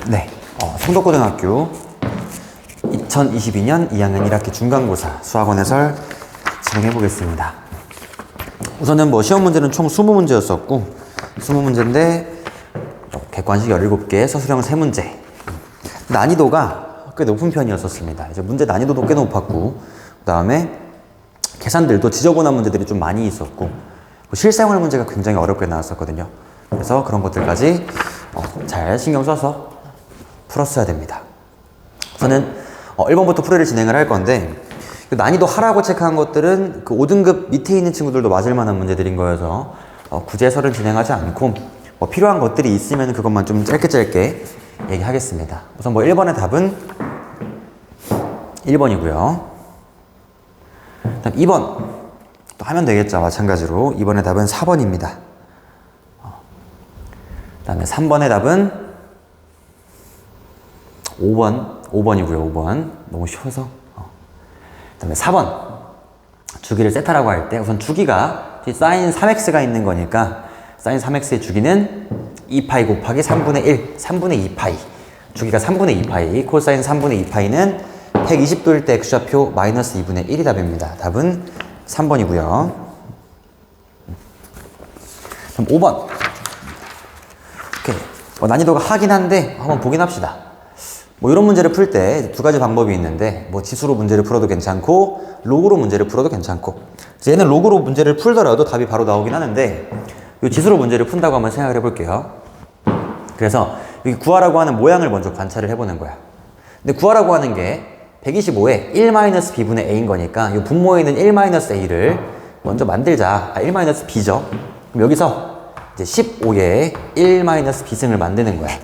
네, 성덕고등학교 2022년 2학년 1학기 중간고사 수학원 해설 진행해 보겠습니다. 우선은 시험 문제는 총 20문제였었고 20문제인데 객관식 17개, 서술형 3문제. 난이도가 꽤 높은 편이었었습니다. 이제 문제 난이도도 꽤 높았고 그 다음에 계산들도 지저분한 문제들이 좀 많이 있었고 실생활 문제가 굉장히 어렵게 나왔었거든요. 그래서 그런 것들까지 잘 신경 써서 풀었어야 됩니다. 우선은 1번부터 풀이를 진행을 할 건데 난이도 하라고 체크한 것들은 그 5등급 밑에 있는 친구들도 맞을 만한 문제들인 거여서 굳이 해설은 진행하지 않고 필요한 것들이 있으면 그것만 좀 짧게 얘기하겠습니다. 우선 1번의 답은 1번이고요. 다음 2번 또 하면 되겠죠. 마찬가지로 2번의 답은 4번입니다. 그 다음에 3번의 답은 5번이고요. 5번 너무 쉬워서. 그 다음에 4번 주기를 세타라고 할 때 우선 주기가 사인 3x가 있는 거니까 사인 3x의 주기는 2파이 곱하기 3분의 1, 3분의 2파이. 주기가 3분의 2파이, 코사인 3분의 2파이는 120도일 때 x좌표 마이너스 2분의 1이 답입니다. 답은 3번이고요. 그럼 5번. 오케이. 난이도가 하긴 한데 한번 보긴 합시다. 이런 문제를 풀 때 두 가지 방법이 있는데 지수로 문제를 풀어도 괜찮고 로그로 문제를 풀어도 괜찮고 얘는 로그로 문제를 풀더라도 답이 바로 나오긴 하는데 이 지수로 문제를 푼다고 한번 생각을 해볼게요. 그래서 여기 구하라고 하는 모양을 먼저 관찰을 해보는 거야. 근데 구하라고 하는 게 125에 1-b분의 a인 거니까 이 분모에 있는 1-a를 먼저 만들자. 1-b죠. 그럼 여기서 이제 15에 1-b승을 만드는 거야.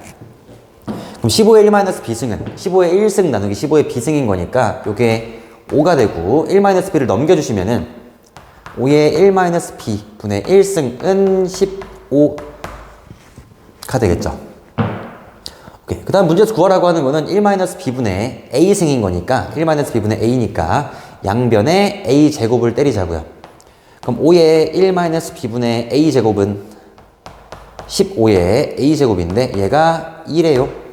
그럼 15의 1-b승은 15의 1승 나누기 15의 b승인 거니까 이게 5가 되고 1-b를 넘겨주시면은 5의 1-b분의 1승은 15가 되겠죠. 오케이. 그 다음 문제에서 구하라고 하는 거는 1-b분의 a승인 거니까 1-b분의 a니까 양변에 a제곱을 때리자고요. 그럼 5의 1-b분의 a제곱은 15의 a제곱인데 얘가 2래요.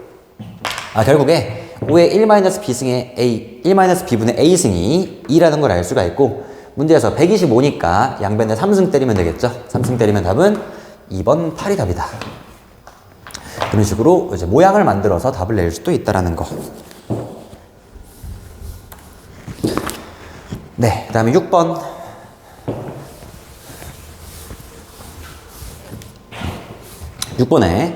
결국에 5의 1-b승의 a, 1-b분의 a승이 2라는 걸 알 수가 있고 문제에서 125니까 양변에 3승 때리면 되겠죠. 3승 때리면 답은 2번 8이 답이다. 그런 식으로 이제 모양을 만들어서 답을 낼 수도 있다라는 거. 네, 그 다음에 6번. 6번에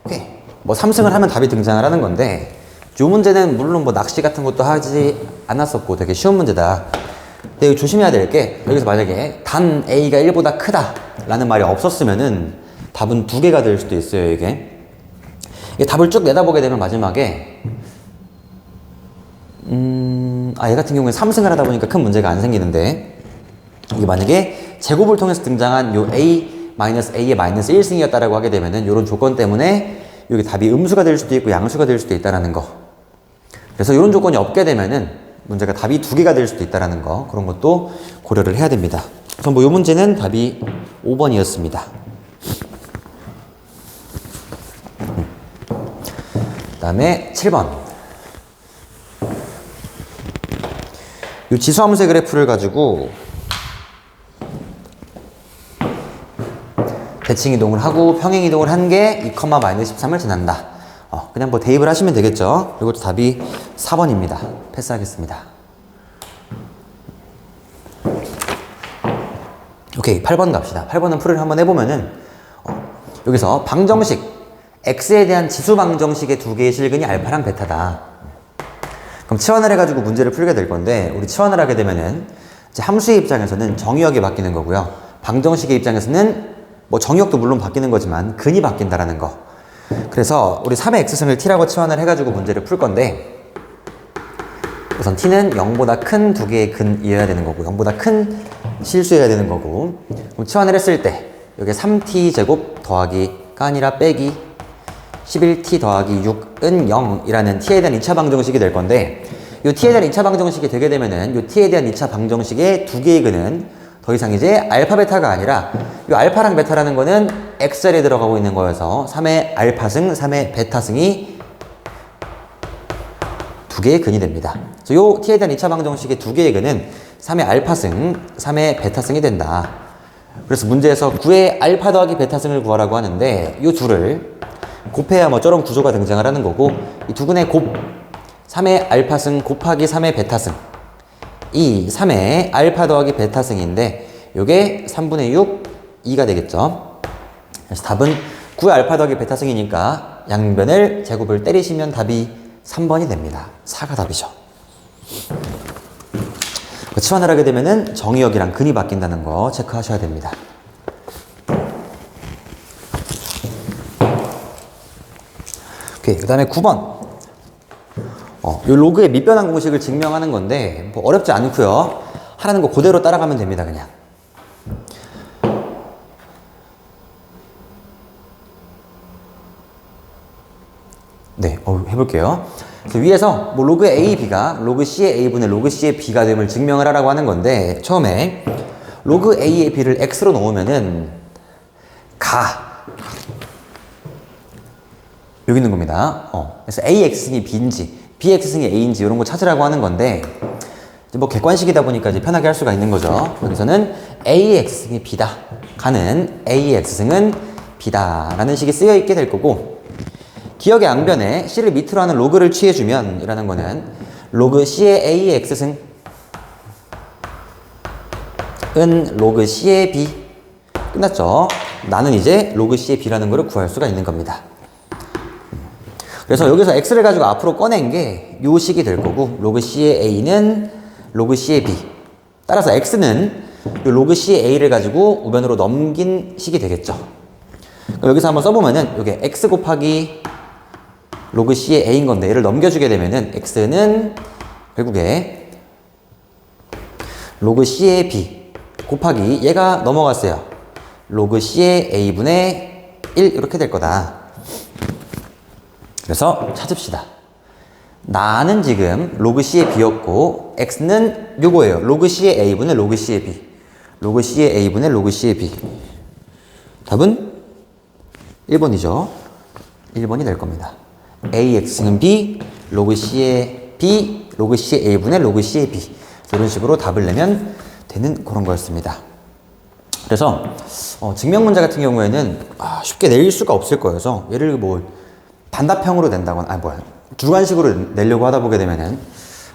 오케이. 3승을 하면 답이 등장을 하는 건데 이 문제는 물론 낚시 같은 것도 하지 않았었고 되게 쉬운 문제다. 근데 여기 조심해야 될 게 여기서 만약에 단 A가 1보다 크다 라는 말이 없었으면은 답은 2개가 될 수도 있어요. 이게 답을 쭉 내다보게 되면 마지막에 얘 같은 경우에 3승을 하다 보니까 큰 문제가 안 생기는데 이게 만약에 제곱을 통해서 등장한 요 A-A의 마이너스 1승이었다라고 하게 되면은 요런 조건 때문에 여기 답이 음수가 될 수도 있고 양수가 될 수도 있다라는 거. 그래서 이런 조건이 없게 되면은 문제가 답이 2개가 될 수도 있다라는 거. 그런 것도 고려를 해야 됩니다. 우선 이 문제는 답이 5번이었습니다. 그 다음에 7번. 이 지수함수의 그래프를 가지고 대칭 이동을 하고 평행 이동을 한 게 2,-13을 지난다. 그냥 대입을 하시면 되겠죠. 이것도 답이 4번입니다. 패스하겠습니다. 오케이, 8번 갑시다. 8번은 풀이를 한번 해보면은 여기서 방정식 x에 대한 지수 방정식의 두 개의 실근이 알파랑 베타다. 그럼 치환을 해가지고 문제를 풀게 될 건데 우리 치환을 하게 되면은 이제 함수의 입장에서는 정의역이 바뀌는 거고요. 방정식의 입장에서는 정의역도 물론 바뀌는 거지만 근이 바뀐다라는 거. 그래서 우리 3의 x승을 t라고 치환을 해가지고 문제를 풀 건데 우선 t는 0보다 큰 두 개의 근이어야 되는 거고 0보다 큰 실수여야 되는 거고 그럼 치환을 했을 때 여기 3t 제곱 더하기가 아니라 빼기 11t 더하기 6은 0이라는 t에 대한 2차 방정식이 될 건데 이 t에 대한 2차 방정식이 되게 되면은 이 t에 대한 2차 방정식의 두 개의 근은 더 이상 이제 알파 베타가 아니라 이 알파랑 베타라는 거는 X자리에 들어가고 있는 거여서 3의 알파승, 3의 베타승이 두 개의 근이 됩니다. 요 t에 대한 2차 방정식의 두 개의 근은 3의 알파승, 3의 베타승이 된다. 그래서 문제에서 9의 알파 더하기 베타승을 구하라고 하는데 이 둘을 곱해야 뭐 저런 구조가 등장을 하는 거고, 이 두 근의 곱 3의 알파승 곱하기 3의 베타승, 이 3의 알파 더하기 베타승인데 요게 3분의 6, 2가 되겠죠. 그래서 답은 9의 알파 더하기 베타승이니까 양변을 제곱을 때리시면 답이 3번이 됩니다. 4가 답이죠. 치환을 하게 되면은 정의역이랑 근이 바뀐다는 거 체크하셔야 됩니다. 오케이, 그 다음에 9번. 요 로그의 밑변환 공식을 증명하는 건데 뭐 어렵지 않고요. 하라는 거 그대로 따라가면 됩니다. 그냥. 네, 해볼게요. 그래서 위에서 뭐 로그 A, B가 로그 C의 A분의 로그 C의 B가 됨을 증명을 하라고 하는 건데, 처음에 로그 A의 B를 X로 놓으면은 여기 있는 겁니다. 그래서 AX승이 B인지 BX승이 A인지 이런 거 찾으라고 하는 건데, 이제 뭐 객관식이다 보니까 이제 편하게 할 수가 있는 거죠. 여기서는 AX승이 B다. 가는 AX승은 B다. 라는 식이 쓰여 있게 될 거고, 기억의 앙변에 C를 밑으로 하는 로그를 취해주면 이라는 거는 로그 C의 AX승 은 로그 C의 B. 끝났죠. 나는 이제 로그 C의 B라는 거를 구할 수가 있는 겁니다. 그래서 여기서 X를 가지고 앞으로 꺼낸 게 요 식이 될 거고, 로그 C의 A는 로그 C의 B. 따라서 X는 요 로그 C의 A를 가지고 우변으로 넘긴 식이 되겠죠. 여기서 한번 써보면은 요게 X 곱하기 로그 C의 A인 건데, 얘를 넘겨주게 되면은 X는 결국에 로그 C의 B 곱하기 얘가 넘어갔어요. 로그 C의 A분의 1 이렇게 될 거다. 그래서 찾읍시다. 나는 지금 로그 C의 B였고 X는 요거예요. 로그 C의 A분의 로그 C의 B. 로그 C의 A분의 로그 C의 B. 답은 1번이죠. 1번이 될 겁니다. AX는 B, 로그 C의 B, 로그 C의 A분의 로그 C의 B. 이런 식으로 답을 내면 되는 그런 거였습니다. 그래서 증명 문제 같은 경우에는 쉽게 내릴 수가 없을 거여서, 얘를 뭐 단답형으로 낸다거나 주관식으로 내려고 하다 보게 되면은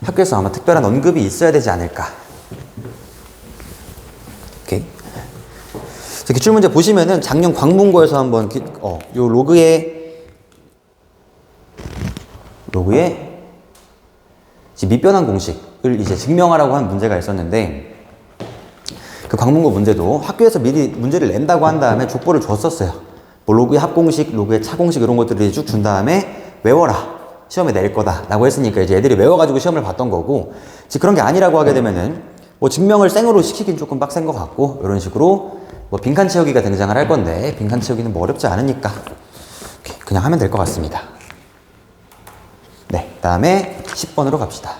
학교에서 아마 특별한 언급이 있어야 되지 않을까. 오케이. 기출문제 보시면은 작년 광문고에서 한번 요 로그의 밑변환 공식을 이제 증명하라고 한 문제가 있었는데, 그 광문고 문제도 학교에서 미리 문제를 낸다고 한 다음에 족보를 줬었어요. 뭐 로그의 합공식, 로그의 차공식 이런 것들을 쭉 준 다음에 외워라. 시험에 낼 거다. 라고 했으니까 이제 애들이 외워가지고 시험을 봤던 거고, 이제 그런 게 아니라고 하게 되면은 뭐 증명을 생으로 시키긴 조금 빡센 것 같고, 이런 식으로 뭐 빈칸 채우기가 등장을 할 건데, 빈칸 채우기는 뭐 어렵지 않으니까 그냥 하면 될 것 같습니다. 네, 다음에 10번으로 갑시다.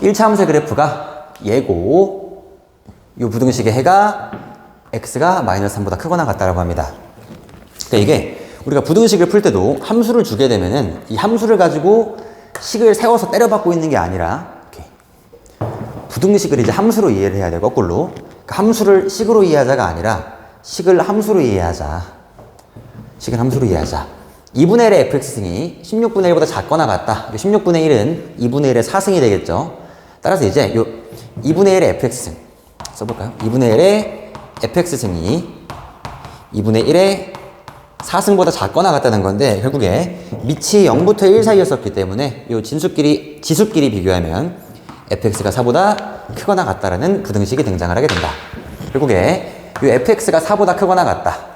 1차 함수의 그래프가 얘고, 이 부등식의 해가 x가 마이너스 3보다 크거나 같다라고 합니다. 그러니까 이게 우리가 부등식을 풀 때도 함수를 주게 되면은 이 함수를 가지고 식을 세워서 때려받고 있는 게 아니라, 이렇게 부등식을 이제 함수로 이해를 해야 돼요. 거꾸로. 그러니까 함수를 식으로 이해하자가 아니라 식을 함수로 이해하자. 식을 함수로 이해하자. 2분의 1의 fx승이 16분의 1보다 작거나 같다. 16분의 1은 2분의 1의 4승이 되겠죠. 따라서 이제 요 2분의 1의 fx승 써볼까요? 2분의 1의 fx승이 2분의 1의 4승보다 작거나 같다는 건데, 결국에 밑이 0부터 1 사이였었기 때문에 요 지수끼리 비교하면 fx가 4보다 크거나 같다라는 부등식이 등장을 하게 된다. 결국에 요 fx가 4보다 크거나 같다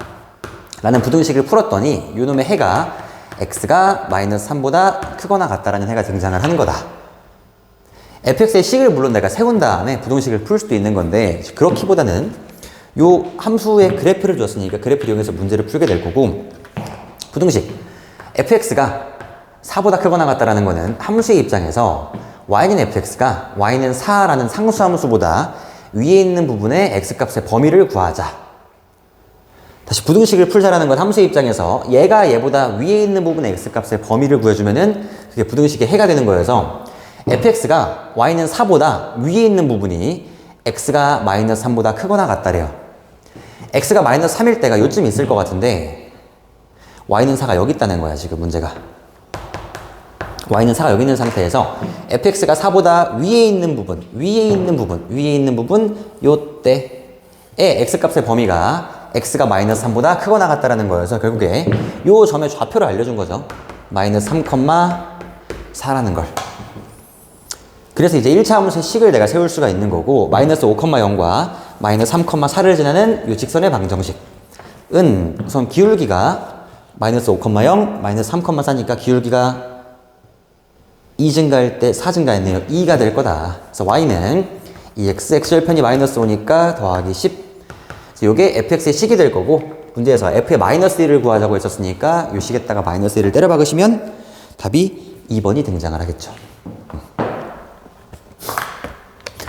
라는 부등식을 풀었더니 요놈의 해가 x가 마이너스 3보다 크거나 같다라는 해가 등장을 하는 거다. fx의 식을 물론 내가 세운 다음에 부등식을 풀 수도 있는 건데, 그렇기보다는 요 함수의 그래프를 줬으니까 그래프를 이용해서 문제를 풀게 될 거고, 부등식 fx가 4보다 크거나 같다라는 거는 함수의 입장에서 y는 fx가 y는 4라는 상수함수보다 위에 있는 부분의 x값의 범위를 구하자. 다시 부등식을 풀자라는 건 함수의 입장에서 얘가 얘보다 위에 있는 부분의 x값의 범위를 구해주면은 그게 부등식의 해가 되는 거여서 fx가 y는 4보다 위에 있는 부분이 x가 마이너스 3보다 크거나 같다래요. x가 마이너스 3일 때가 요쯤 있을 것 같은데 y는 4가 여기 있다는 거야 지금 문제가. y는 4가 여기 있는 상태에서 fx가 4보다 위에 있는 부분 요때의 x값의 범위가 x가 마이너스 3보다 크거나 같다라는 거여서 결국에 요 점의 좌표를 알려준 거죠. 마이너스 3,4라는 걸. 그래서 이제 1차 함수의 식을 내가 세울 수가 있는 거고 마이너스 5,0과 마이너스 3,4를 지나는 이 직선의 방정식은 우선 기울기가 마이너스 5,0 마이너스 3,4니까 기울기가 2 증가할 때 4 증가했네요. 2가 될 거다. 그래서 y는 이 x절편이 마이너스 5니까 더하기 10. 요게 fx의 식이 될 거고 문제에서 f의 마이너스 1을 구하자고 했었으니까 요 식에다가 마이너스 1을 때려 박으시면 답이 2번이 등장을 하겠죠.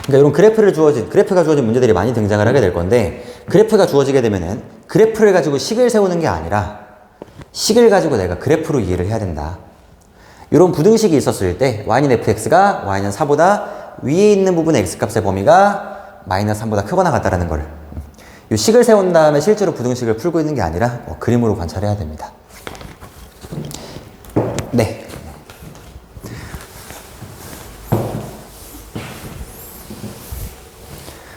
그러니까 이런 그래프가 주어진 문제들이 많이 등장을 하게 될 건데 그래프가 주어지게 되면은 그래프를 가지고 식을 세우는 게 아니라 식을 가지고 내가 그래프로 이해를 해야 된다. 이런 부등식이 있었을 때 y는 fx가 y는 4보다 위에 있는 부분의 x값의 범위가 마이너스 3보다 크거나 같다라는 걸. 이 식을 세운 다음에 실제로 부등식을 풀고 있는 게 아니라 그림으로 관찰해야 됩니다. 네.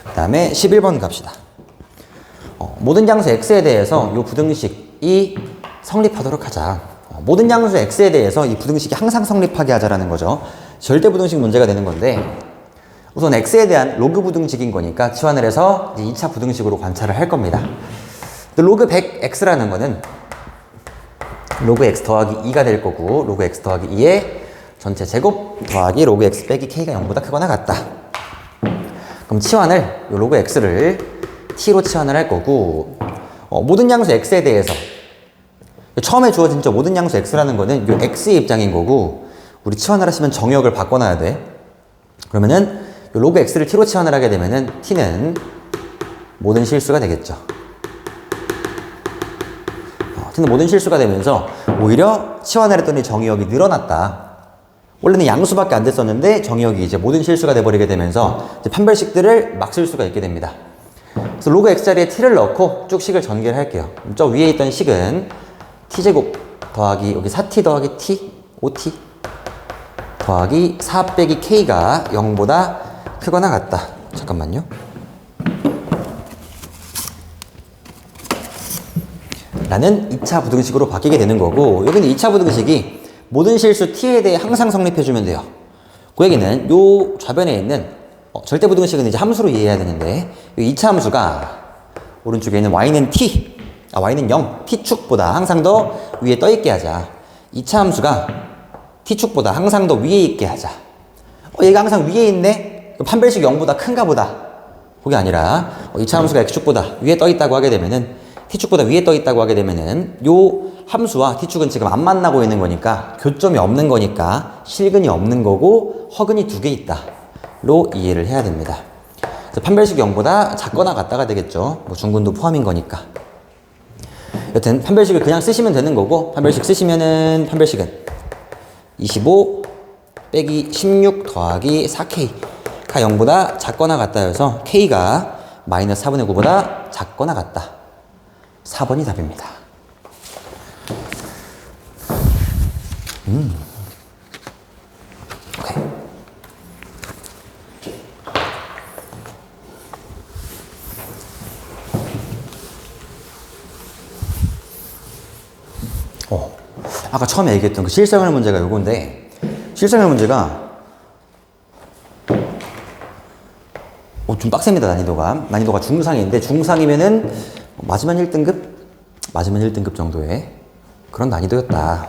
그 다음에 11번 갑시다. 모든 양수 x에 대해서 이 부등식이 성립하도록 하자. 모든 양수 x에 대해서 이 부등식이 항상 성립하게 하자라는 거죠. 절대 부등식 문제가 되는 건데 우선 x에 대한 로그 부등식인 거니까 치환을 해서 이제 2차 부등식으로 관찰을 할 겁니다. 로그 100x라는 거는 로그 x 더하기 2가 될 거고 로그 x 더하기 2의 전체 제곱 더하기 로그 x 빼기 k가 0보다 크거나 같다. 그럼 치환을 요 로그 x를 t로 치환을 할 거고 모든 양수 x에 대해서 처음에 주어진 저 모든 양수 x라는 거는 요 x의 입장인 거고 우리 치환을 하시면 정의역을 바꿔놔야 돼. 그러면은 요 로그 x를 t로 치환을 하게 되면은 t는 모든 실수가 되겠죠. t는 모든 실수가 되면서 오히려 치환을 했더니 정의역이 늘어났다. 원래는 양수밖에 안 됐었는데 정의역이 이제 모든 실수가 돼버리게 되면서 이제 판별식들을 막 쓸 수가 있게 됩니다. 그래서 로그 x 자리에 t를 넣고 쭉 식을 전개를 할게요. 저 위에 있던 식은 t제곱 더하기 여기 4t 더하기 t 5t 더하기 4 빼기 k가 0보다 크거나 같다. 잠깐만요. 라는 2차 부등식으로 바뀌게 되는 거고 여기는 2차 부등식이 모든 실수 t에 대해 항상 성립해주면 돼요. 그 얘기는 요 좌변에 있는 절대 부등식은 이제 함수로 이해해야 되는데 이 2차 함수가 오른쪽에 있는 y는 0, t축보다 항상 더 위에 떠 있게 하자. 2차 함수가 t축보다 항상 더 위에 있게 하자. 얘가 항상 위에 있네? 판별식 0보다 큰가 보다. 그게 아니라 2차 함수가 x축보다 위에 떠 있다고 하게 되면은 t축보다 위에 떠 있다고 하게 되면은 요 함수와 t축은 지금 안 만나고 있는 거니까 교점이 없는 거니까 실근이 없는 거고 허근이 2개 있다. 로 이해를 해야 됩니다. 그래서 판별식 0보다 작거나 같다가 되겠죠. 뭐 중근도 포함인 거니까. 여튼 판별식을 그냥 쓰시면 되는 거고 판별식 쓰시면은 판별식은 25 빼기 16 더하기 4k가 0보다 작거나 같다 해서 k가 마이너스 4분의 9보다 작거나 같다. 4번이 답입니다. 오케이. 아까 처음에 얘기했던 그 실생활 문제가 요건데 실생활 문제가 좀 빡셉니다. 난이도가 중상인데 중상이면은 맞으면 1등급 정도의 그런 난이도였다.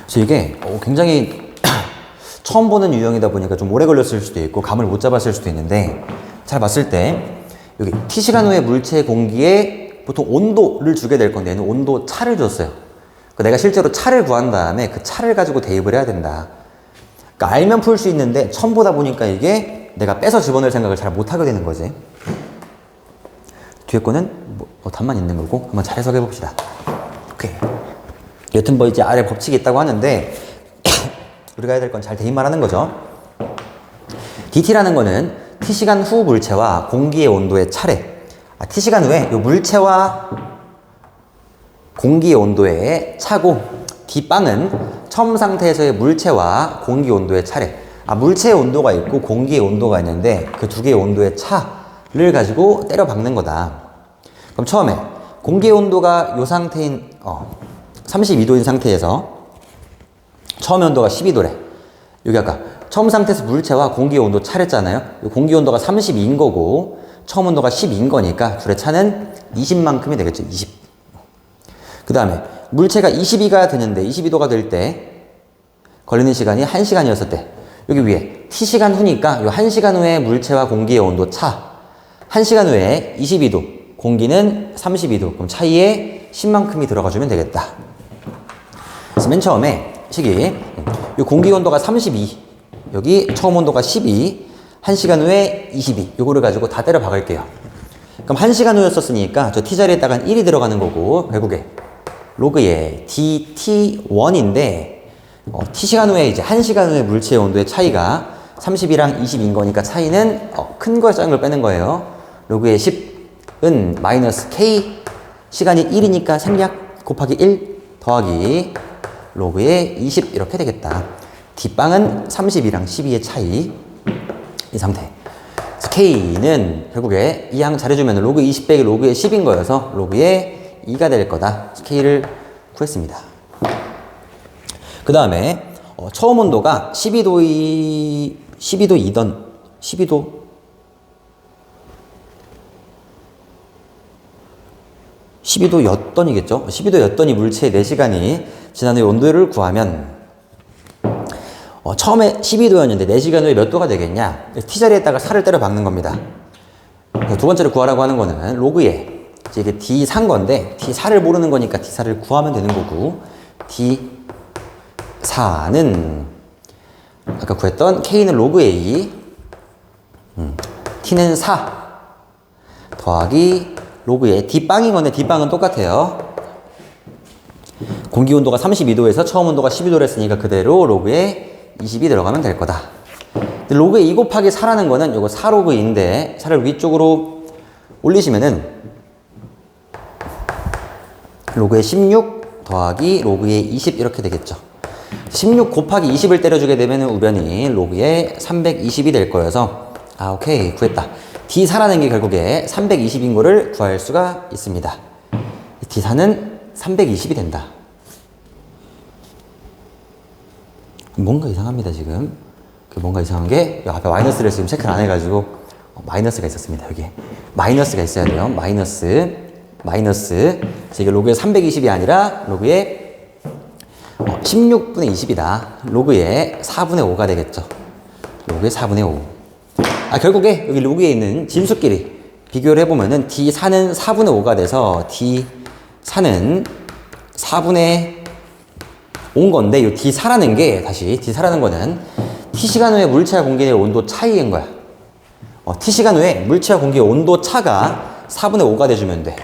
그래서 이게 굉장히 처음 보는 유형이다 보니까 좀 오래 걸렸을 수도 있고 감을 못 잡았을 수도 있는데 잘 봤을 때 여기 T시간 후에 물체 공기에 보통 온도를 주게 될 건데 얘는 온도 차를 줬어요. 내가 실제로 차를 구한 다음에 그 차를 가지고 대입을 해야 된다. 그러니까 알면 풀 수 있는데 처음 보다 보니까 이게 내가 빼서 집어넣을 생각을 잘 못하게 되는 거지. 뒤에 거는 답만 있는 거고 한번 잘 해석해 봅시다. 오케이. 여튼 뭐 이제 아래 법칙이 있다고 하는데 우리가 해야 될 건 잘 대입말하는 거죠. dt라는 거는 t시간 후 물체와 공기의 온도의 차례. t시간 후에 이 물체와 공기의 온도의 차고 d빵은 처음 상태에서의 물체와 공기 온도의 차례. 물체의 온도가 있고 공기의 온도가 있는데 그 두 개의 온도의 차를 가지고 때려 박는 거다. 그럼 처음에 공기의 온도가 이 상태인 32도인 상태에서 처음 온도가 12도래. 여기 아까 처음 상태에서 물체와 공기의 온도 차랬잖아요. 공기 온도가 32인 거고 처음 온도가 12인 거니까 둘의 차는 20만큼이 되겠죠. 20. 그 다음에 물체가 22가 되는데 22도가 될 때 걸리는 시간이 1시간이었을 때 여기 위에 t시간 후니까 이 1시간 후에 물체와 공기의 온도 차 1시간 후에 22도 공기는 32도 그럼 차이에 10만큼이 들어가주면 되겠다. 그래서 맨 처음에 식이 이 공기 온도가 32 여기 처음 온도가 12 1시간 후에 22 요거를 가지고 다 때려 박을게요. 그럼 1시간 후였었으니까 저 t자리에다가 1이 들어가는 거고 결국에 로그의 dt1인데 t시간 후에 이제 1시간 후에 물체의 온도의 차이가 30이랑 20인 거니까 차이는 큰 거에 작은 걸 빼는 거예요. 로그의 10은 마이너스 k 시간이 1이니까 생략 곱하기 1 더하기 로그의 20 이렇게 되겠다. 뒷방은 30이랑 12의 차이 이 상태. 그래서 k는 결국에 이 항 잘해주면 로그 20 빼기 로그의 10인 거여서 로그의 2가 될 거다. k를 구했습니다. 그 다음에 처음 온도가 12도이던 12도였더니겠죠? 12도였더니 물체의 4시간이 지난 후에 온도를 구하면 처음에 12도였는데 4시간 후에 몇 도가 되겠냐? t자리에다가 4를 때려 박는 겁니다. 두 번째로 구하라고 하는 거는 로그에 이제 이게 d4인 건데 d4를 모르는 거니까 d4를 구하면 되는 거고 d4는 아까 구했던 k는 로그 a t는 4 더하기 로그의 d빵인 건데 d빵은 똑같아요. 공기 온도가 32도에서 처음 온도가 12도를 했으니까 그대로 로그에 20이 들어가면 될 거다. 근데 로그에 2 곱하기 4라는 거는 요거 4로그인데 4를 위쪽으로 올리시면은 로그의 16 더하기 로그의 20 이렇게 되겠죠. 16 곱하기 20을 때려주게 되면 우변이 로그의 320이 될 거여서 오케이 구했다. D4라는 게 결국에 320인 거를 구할 수가 있습니다. D4는 320이 된다. 뭔가 이상합니다 지금. 뭔가 이상한 게 앞에 마이너스를 지금 체크를 안 해가지고 마이너스가 있었습니다. 여기 마이너스가 있어야 돼요. 마이너스 이게 로그의 320이 아니라 로그의 16분의 20이다. 로그의 4분의 5가 되겠죠. 로그의 4분의 5. 결국에 여기 로그에 있는 진수끼리 비교를 해보면은 D4는 4분의 5가 돼서 D4는 4분의 5인 건데 이 D4라는 게 다시 D4라는 거는 T시간 후에 물체와 공기의 온도 차이인 거야. T시간 후에 물체와 공기의 온도 차가 4분의 5가 돼주면 돼.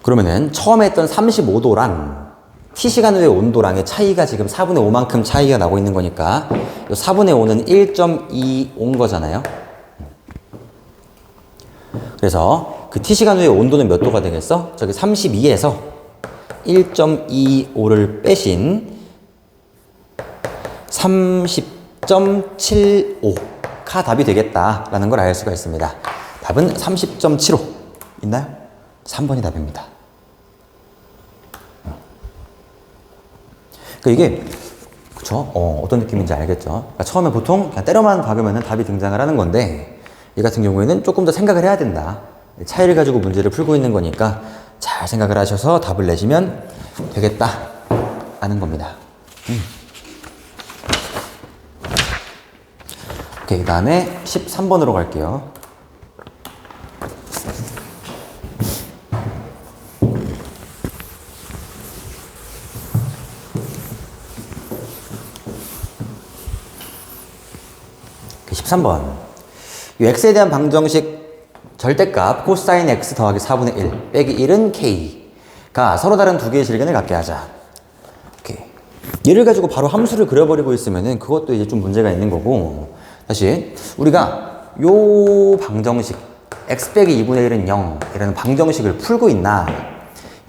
그러면은 처음에 했던 35도랑 T시간 후의 온도랑의 차이가 지금 4분의 5만큼 차이가 나고 있는 거니까 4분의 5는 1.25인 거잖아요. 그래서 그 T시간 후의 온도는 몇 도가 되겠어? 저기 32에서 1.25를 빼신 30.75가 답이 되겠다라는 걸 알 수가 있습니다. 답은 30.75 있나요? 3번이 답입니다. 이게 그쵸? 어떤 느낌인지 알겠죠? 그러니까 처음에 보통 그냥 때려만 박으면 답이 등장을 하는 건데 이 같은 경우에는 조금 더 생각을 해야 된다. 차이를 가지고 문제를 풀고 있는 거니까 잘 생각을 하셔서 답을 내시면 되겠다 라는 겁니다. 오케이, 그 다음에 13번으로 갈게요. 13번. 이 x에 대한 방정식 절대값 코사인 x 더하기 4분의 1 빼기 1은 k가 서로 다른 두 개의 실근을 갖게 하자. 오케이. 얘를 가지고 바로 함수를 그려버리고 있으면은 그것도 이제 좀 문제가 있는 거고, 다시 우리가 요 방정식 x 빼기 2분의 1은 0이라는 방정식을 풀고 있나,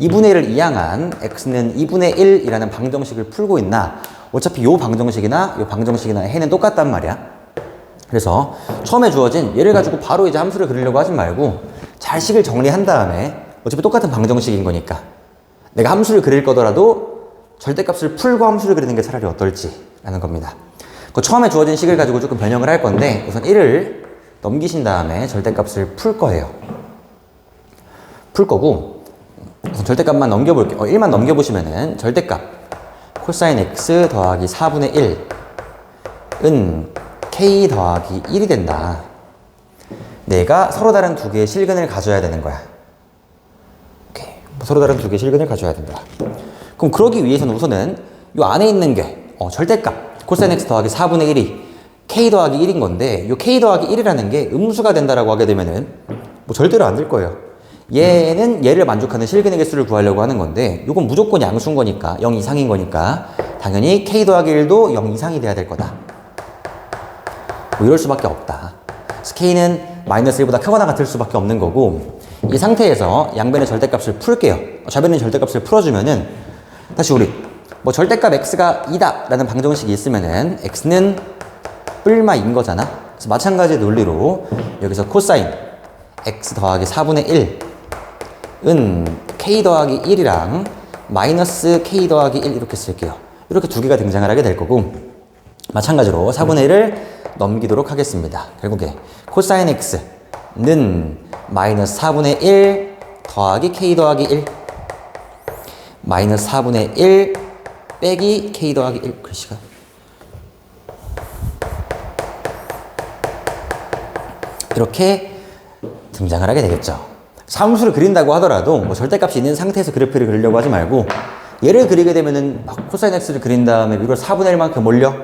2분의 1을 이항한 x는 2분의 1이라는 방정식을 풀고 있나, 어차피 요 방정식이나 요 방정식이나 해는 똑같단 말이야. 그래서 처음에 주어진 얘를 가지고 바로 이제 함수를 그리려고 하지 말고 잘 식을 정리한 다음에, 어차피 똑같은 방정식인 거니까 내가 함수를 그릴 거더라도 절대값을 풀고 함수를 그리는 게 차라리 어떨지 라는 겁니다. 그 처음에 주어진 식을 가지고 조금 변형을 할 건데, 우선 1을 넘기신 다음에 절대값을 풀 거예요. 풀 거고, 우선 절대값만 넘겨볼게요. 1만 넘겨보시면은 절대값 코사인 x 더하기 4분의 1은 k 더하기 1이 된다. 내가 서로 다른 두 개의 실근을 가져야 되는 거야. 오케이. 서로 다른 두 개의 실근을 가져야 된다. 그럼 그러기 위해서는 우선은 이 안에 있는 게 절대값 코사인 x 더하기 4분의 1이 k 더하기 1인 건데, 이 k 더하기 1이라는 게 음수가 된다라고 하게 되면은 뭐 절대로 안 될 거예요. 얘는 얘를 만족하는 실근의 개수를 구하려고 하는 건데, 이건 무조건 양수인 거니까 0 이상인 거니까 당연히 k 더하기 1도 0 이상이 돼야 될 거다. 뭐 이럴 수밖에 없다. 그래서 k는 마이너스 1보다 크거나 같을 수밖에 없는 거고, 이 상태에서 양변의 절대값을 풀게요. 좌변의 절대값을 풀어주면은 다시 우리 뭐 절대값 x가 2다 라는 방정식이 있으면은 x는 뿔마인 거잖아. 그래서 마찬가지 논리로 여기서 코사인 x 더하기 4분의 1은 k 더하기 1이랑 마이너스 k 더하기 1 이렇게 쓸게요. 이렇게 두 개가 등장을 하게 될 거고, 마찬가지로 4분의 1을 넘기도록 하겠습니다. 결국에 코사인 x는 마이너스 4분의 1 더하기 k 더하기 1 마이너스 4분의 1 빼기 k 더하기 1 글씨가 이렇게 등장을 하게 되겠죠. 함수를 그린다고 하더라도 뭐 절대값이 있는 상태에서 그래프를 그리려고 하지 말고, 얘를 그리게 되면은 코사인 x를 그린 다음에 이걸 4분의 1만큼 올려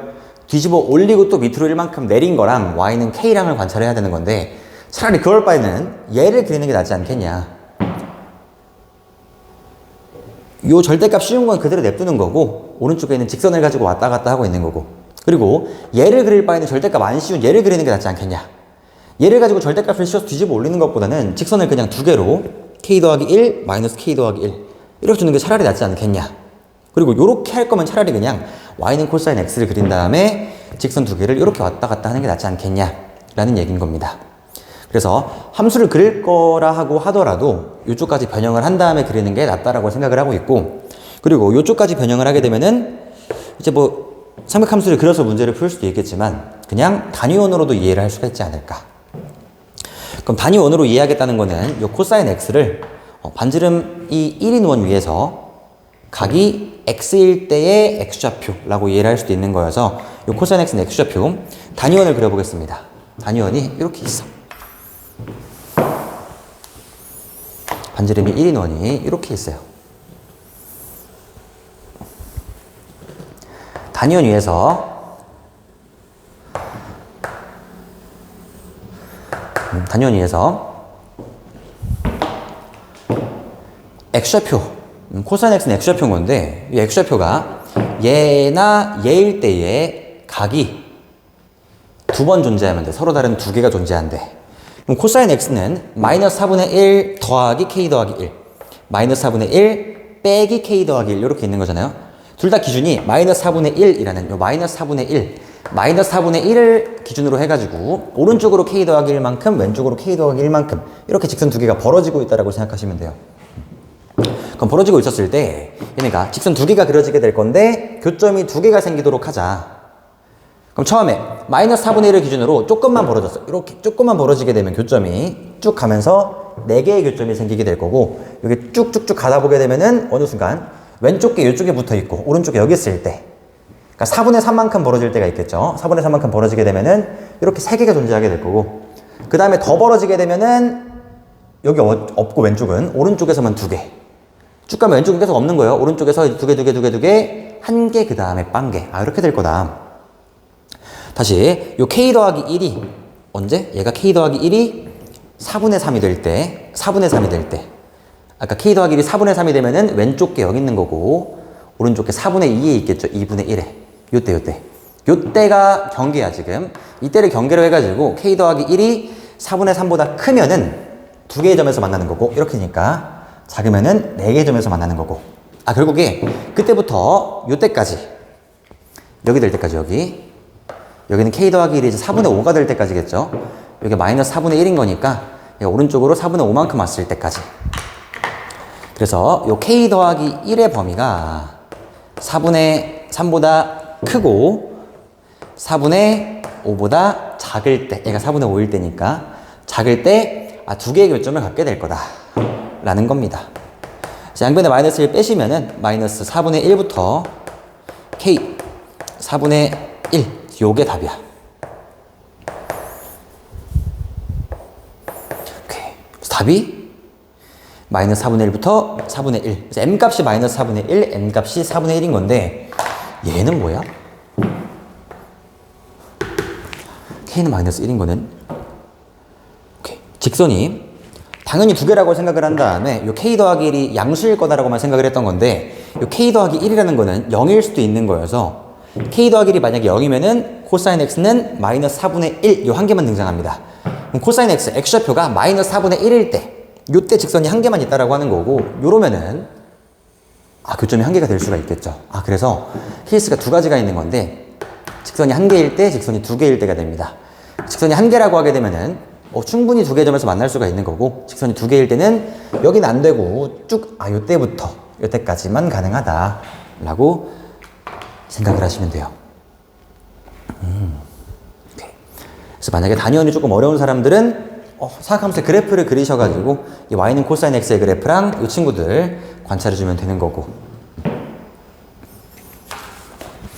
뒤집어 올리고 또 밑으로 1만큼 내린 거랑 y는 k량을 관찰해야 되는 건데, 차라리 그럴 바에는 얘를 그리는 게 낫지 않겠냐. 요 절대값 쉬운 건 그대로 냅두는 거고, 오른쪽에 있는 직선을 가지고 왔다 갔다 하고 있는 거고, 그리고 얘를 그릴 바에는 절대값 안 쉬운 얘를 그리는 게 낫지 않겠냐. 얘를 가지고 절대값을 씌워서 뒤집어 올리는 것보다는 직선을 그냥 두 개로 k 더하기 1 마이너스 k 더하기 1 이렇게 두는 게 차라리 낫지 않겠냐. 그리고 요렇게 할 거면 차라리 그냥 y는 코사인 x를 그린 다음에 직선 두 개를 이렇게 왔다 갔다 하는 게 낫지 않겠냐 라는 얘기인 겁니다. 그래서 함수를 그릴 거라 하고 하더라도 이쪽까지 변형을 한 다음에 그리는 게 낫다라고 생각을 하고 있고, 그리고 이쪽까지 변형을 하게 되면은 이제 뭐 삼각함수를 그려서 문제를 풀 수도 있겠지만 그냥 단위원으로도 이해를 할 수가 있지 않을까. 그럼 단위원으로 이해하겠다는 거는 이 코사인 x를 반지름 이 1인 원 위에서 각이 x일 때의 x좌표라고 이해를 할 수도 있는 거여서 이 코사인 x는 x좌표, 단위원을 그려보겠습니다. 단위원이 이렇게 있어. 반지름이 1인 원이 이렇게 있어요. 단위원 위에서 x좌표, 코사인 x는 x좌표인 건데, 이 x좌표가 얘나 얘일 때의 각이 두 번 존재하면 돼. 서로 다른 두 개가 존재한대. 그럼 코사인 x는 마이너스 4분의 1 더하기 k 더하기 1 마이너스 4분의 1 빼기 k 더하기 1 이렇게 있는 거잖아요. 둘 다 기준이 마이너스 4분의 1이라는 요 마이너스 4분의 1 마이너스 4분의 1을 기준으로 해가지고 오른쪽으로 k 더하기 1만큼 왼쪽으로 k 더하기 1만큼 이렇게 직선 두 개가 벌어지고 있다라고 생각하시면 돼요. 그럼 벌어지고 있었을 때 얘네가 직선 두 개가 그려지게 될 건데 교점이 두 개가 생기도록 하자. 그럼 처음에 마이너스 4분의 1을 기준으로 조금만 벌어졌어. 이렇게 조금만 벌어지게 되면 교점이 쭉 가면서 4개의 교점이 생기게 될 거고, 여기 쭉쭉쭉 가다 보게 되면은 어느 순간 왼쪽 게 이쪽에 붙어 있고 오른쪽에 여기 있을 때, 그러니까 4분의 3만큼 벌어질 때가 있겠죠. 4분의 3만큼 벌어지게 되면은 이렇게 3개가 존재하게 될 거고, 그 다음에 더 벌어지게 되면은 여기 없고 왼쪽은 오른쪽에서만 2개. 쭉 가면 왼쪽은 계속 없는 거예요. 오른쪽에서 2개, 1개, 그 다음에 빵개. 이렇게 될 거다. 다시 요 k 더하기 1이 언제? 얘가 k 더하기 1이 4분의 3이 될 때, 4분의 3이 될 때, 아까 k 더하기 1이 4분의 3이 되면은 왼쪽 게 여기 있는 거고 오른쪽 게 4분의 2에 있겠죠. 2분의 1에. 요때가 경계야 지금. 이때를 경계로 해가지고 k 더하기 1이 4분의 3보다 크면은 두 개의 점에서 만나는 거고 이렇게니까 작으면은 네 개의 점에서 만나는 거고. 아 결국에 그때부터 요때까지 여기 될 때까지 여기는 k 더하기 1이 이제 4분의 5가 될 때까지겠죠. 여기 마이너스 4분의 1인 거니까 오른쪽으로 4분의 5만큼 왔을 때까지. 그래서 요 k 더하기 1의 범위가 4분의 3보다 크고 4분의 5보다 작을 때, 얘가 4분의 5일 때니까 작을 때 두 개의 교점을 갖게 될 거다 라는 겁니다. 자, 양변에 마이너스 1 빼시면은 마이너스 4분의 1부터 k 4분의 1 요게 답이야. 오케이. 답이 마이너스 4분의 1부터 4분의 1. 그래서 m값이 마이너스 4분의 1, n값이 4분의 1인 건데 얘는 뭐야? k는 마이너스 1인 거는 오케이. 직선이 당연히 두 개라고 생각을 한 다음에 요 k 더하기 1이 양수일 거다라고만 생각을 했던 건데 요 k 더하기 1이라는 거는 0일 수도 있는 거여서 k 더하기 1이 만약에 0이면은 코사인 x는 마이너스 4분의 1 요 한 개만 등장합니다. 그럼 코사인 x, x좌표가 마이너스 4분의 1일 때 요때 직선이 한 개만 있다라고 하는 거고 요러면은 교점이 한 개가 될 수가 있겠죠. 그래서 케이스가 두 가지가 있는 건데 직선이 한 개일 때, 직선이 두 개일 때가 됩니다. 직선이 한 개라고 하게 되면은 충분히 두 개의 점에서 만날 수가 있는 거고 직선이 두 개일 때는 여기는 안 되고 쭉 요때부터 요때까지만 가능하다 라고 생각을 하시면 돼요. 오케이. 그래서 만약에 단위원이 조금 어려운 사람들은 생각하면서 그래프를 그리셔가지고 이 y는 코사인 x의 그래프랑 이 친구들 관찰해주면 되는 거고.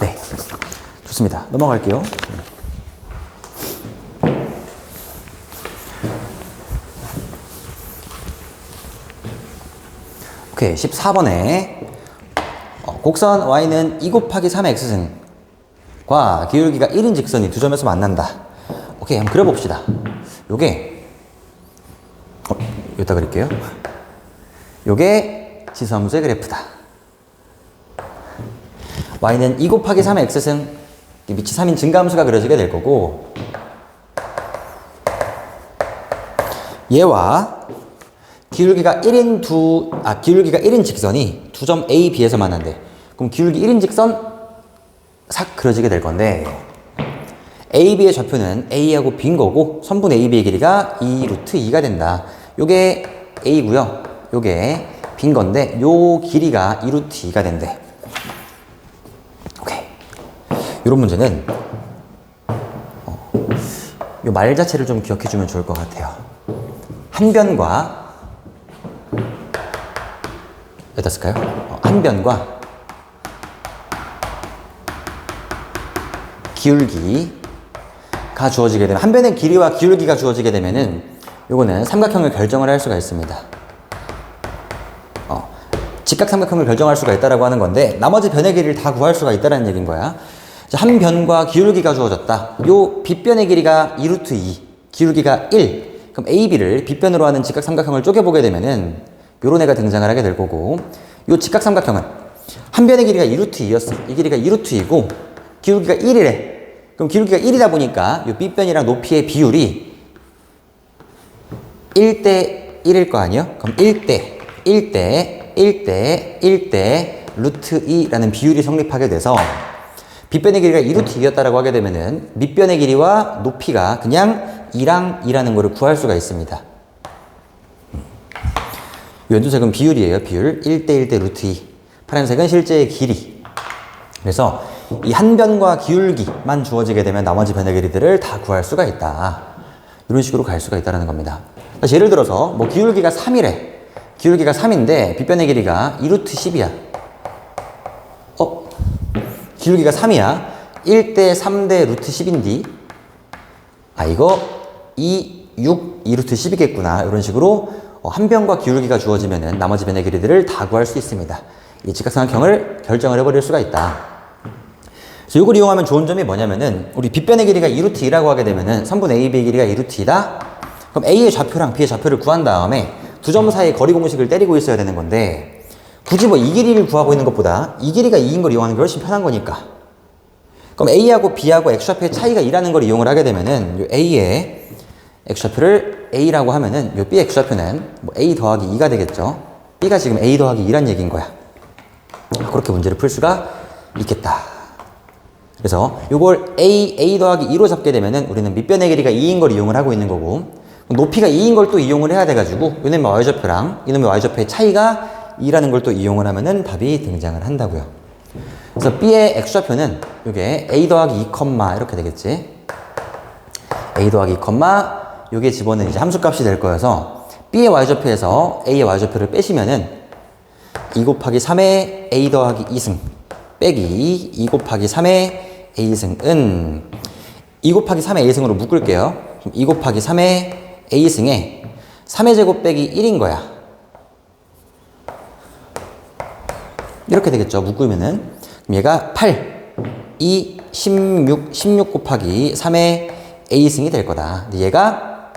네, 좋습니다. 넘어갈게요. 오케이, 14번에 곡선 y는 2 곱하기 3의 x승과 기울기가 1인 직선이 두 점에서 만난다. 오케이, 한번 그려봅시다. 요게 여기다 그릴게요. 요게 지수함수의 그래프다. y는 2 곱하기 3의 x승, 밑이 3인 증가함수가 그려지게 될 거고 얘와 기울기가 1인 직선이 두 점 A, B에서 만난대. 그럼 기울기 1인 직선 싹 그려지게 될 건데 A, B의 좌표는 A하고 B인 거고 선분 A, B의 길이가 2 루트 2가 된다. 요게 A고요. 요게 B인 건데 요 길이가 2 루트 2가 된대. 오케이. 요런 문제는 요 말 자체를 좀 기억해 주면 좋을 것 같아요. 한 변과 어디다 쓸까요? 한 변과 기울기가 주어지게 되면 한 변의 길이와 기울기가 주어지게 되면은 요거는 삼각형을 결정을 할 수가 있습니다. 직각 삼각형을 결정할 수가 있다라고 하는 건데 나머지 변의 길이를 다 구할 수가 있다라는 얘기인 거야. 자, 한 변과 기울기가 주어졌다. 요 빗변의 길이가 2 루트 2, 기울기가 1. 그럼 AB를 빗변으로 하는 직각 삼각형을 쪼개보게 되면은 요런 애가 등장을 하게 될 거고 요 직각 삼각형은 한 변의 길이가 2 루트 2였어. 이 길이가 2 루트 2고 기울기가 1이래. 그럼 기울기가 1이다 보니까 요 빗변이랑 높이의 비율이 1대 1일 거 아니에요? 그럼 1대 루트 2라는 비율이 성립하게 돼서 빗변의 길이가 2 루트 2였다라고 하게 되면은 밑변의 길이와 높이가 그냥 2랑 2라는 거를 구할 수가 있습니다. 연두색은 비율이에요. 비율 1대 루트 2. 파란색은 실제의 길이. 그래서 이 한 변과 기울기만 주어지게 되면 나머지 변의 길이들을 다 구할 수가 있다. 이런 식으로 갈 수가 있다는 겁니다. 다시 예를 들어서 뭐 기울기가 3이래. 기울기가 3인데 빗변의 길이가 2 루트 10이야. 기울기가 3이야. 1대 3대 루트 10인디. 이거 2 루트 10이겠구나. 이런 식으로 한 변과 기울기가 주어지면은 나머지 변의 길이들을 다 구할 수 있습니다. 이 직각삼각형을 결정을 해버릴 수가 있다. 그래서 이걸 이용하면 좋은 점이 뭐냐면은 우리 빗변의 길이가 2루트 2라고 하게 되면은 선분 AB의 길이가 2루트 2다? 그럼 A의 좌표랑 B의 좌표를 구한 다음에 두 점 사이의 거리 공식을 때리고 있어야 되는 건데 굳이 뭐 이 길이를 구하고 있는 것보다 이 길이가 2인 걸 이용하는 게 훨씬 편한 거니까 그럼 A하고 B하고 X좌표의 차이가 2라는 걸 이용을 하게 되면은 요 A의 X좌표를 A라고 하면은 요 B의 X좌표는 뭐 A 더하기 2가 되겠죠. B가 지금 A 더하기 2란 얘기인 거야. 그렇게 문제를 풀 수가 있겠다. 그래서 요걸 A 더하기 2로 잡게 되면은 우리는 밑변의 길이가 2인 걸 이용을 하고 있는 거고 높이가 2인 걸 또 이용을 해야 돼가지고 요놈의 Y좌표랑 이놈의 Y좌표의 차이가 2라는 걸 또 이용을 하면은 답이 등장을 한다고요. 그래서 B의 X좌표는 요게 A 더하기 2, 이렇게 되겠지. A 더하기 2, 요게 집어는 이제 함수값이 될 거여서 B의 Y좌표에서 A의 Y좌표를 빼시면은 2 곱하기 3의 A 더하기 2승 빼기 2 곱하기 3의 A승은 2 곱하기 3의 A승으로 묶을게요. 2 곱하기 3의 A승에 3의 제곱 빼기 1인 거야. 이렇게 되겠죠. 묶으면은. 그럼 얘가 8, 2, 16 곱하기 3의 A승이 될 거다. 근데 얘가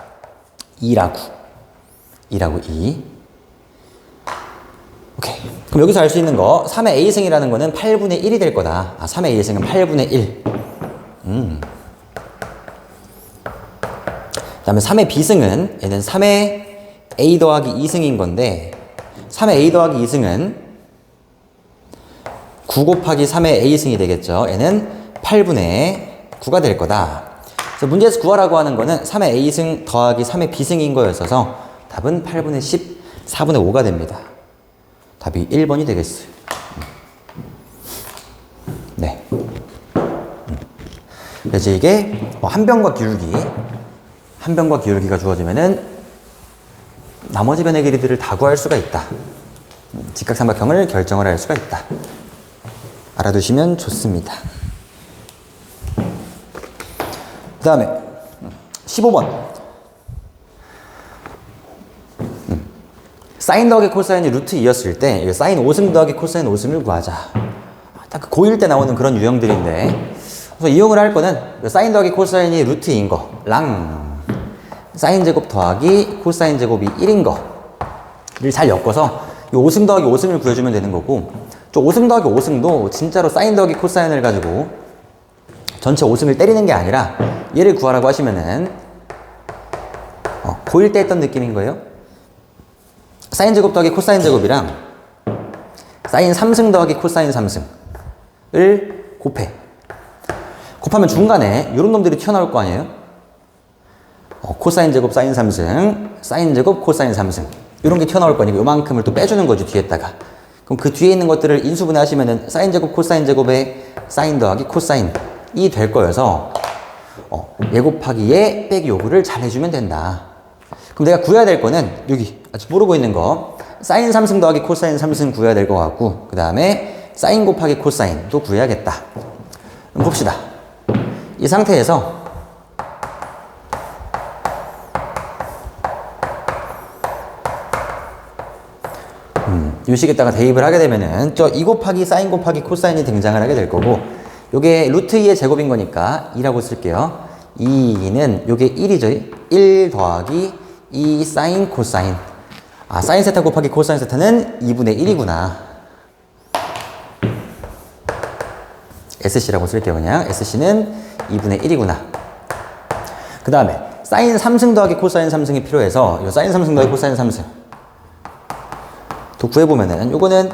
2라고. 2. 오케이. 그럼 여기서 알 수 있는 거 3의 A승이라는 거는 8분의 1이 될 거다. 3의 A승은 8분의 1. 그 다음에 3의 B승은 얘는 3의 A 더하기 2승인 건데 3의 A 더하기 2승은 9 곱하기 3의 A승이 되겠죠. 얘는 8분의 9가 될 거다. 그래서 문제에서 구하라고 하는 거는 3의 A승 더하기 3의 B승인 거였어서 답은 8분의 10, 4분의 5가 됩니다. 답이 1번이 되겠어요. 네. 그래서 이게 한 변과 기울기가 주어지면은 나머지 변의 길이들을 다 구할 수가 있다. 직각삼각형을 결정을 할 수가 있다. 알아두시면 좋습니다. 그 다음에 15번 사인 더하기 코사인이 루트 2였을 때 사인 5승 더하기 코사인 5승을 구하자. 딱 고1 때 나오는 그런 유형들인데 그래서 이용을 할 거는 사인 더하기 코사인이 루트 2인 거랑 사인 제곱 더하기 코사인 제곱이 1인 거를 잘 엮어서 이 5승 더하기 5승을 구해주면 되는 거고 저 5승 더하기 5승도 진짜로 사인 더하기 코사인을 가지고 전체 5승을 때리는 게 아니라 얘를 구하라고 하시면은 고1 때 했던 느낌인 거예요. 사인 제곱 더하기 코사인 제곱이랑 사인 3승 더하기 코사인 3승을 곱해. 곱하면 중간에 이런 놈들이 튀어나올 거 아니에요? 코사인 제곱 사인 3승, 사인 제곱 코사인 3승 이런 게 튀어나올 거니까 요만큼을 또 빼주는 거죠, 뒤에다가. 그럼 그 뒤에 있는 것들을 인수분해 하시면은 사인 제곱 코사인 제곱에 사인 더하기 코사인이 될 거여서 얘 곱하기 얘 빼기 요구를 잘 해주면 된다. 그럼 내가 구해야 될 거는 여기 아직 모르고 있는 거 사인 3승 더하기 코사인 3승 구해야 될 것 같고 그 다음에 사인 곱하기 코사인도 구해야겠다. 그럼 봅시다. 이 상태에서 이 식에다가 대입을 하게 되면은 저 2 곱하기 사인 곱하기 코사인이 등장을 하게 될 거고 요게 루트 2의 제곱인 거니까 2라고 쓸게요. 2는 요게 1이죠. 1 더하기 2 사인 코사인. 사인 세타 곱하기 코사인 세타는 2분의 1이구나. SC라고 쓸게요. 그냥 SC는 2분의 1이구나. 그 다음에 사인 3승 더하기 코사인 3승이 필요해서 요 사인 3승 더하기 코사인 3승 또 구해보면은 요거는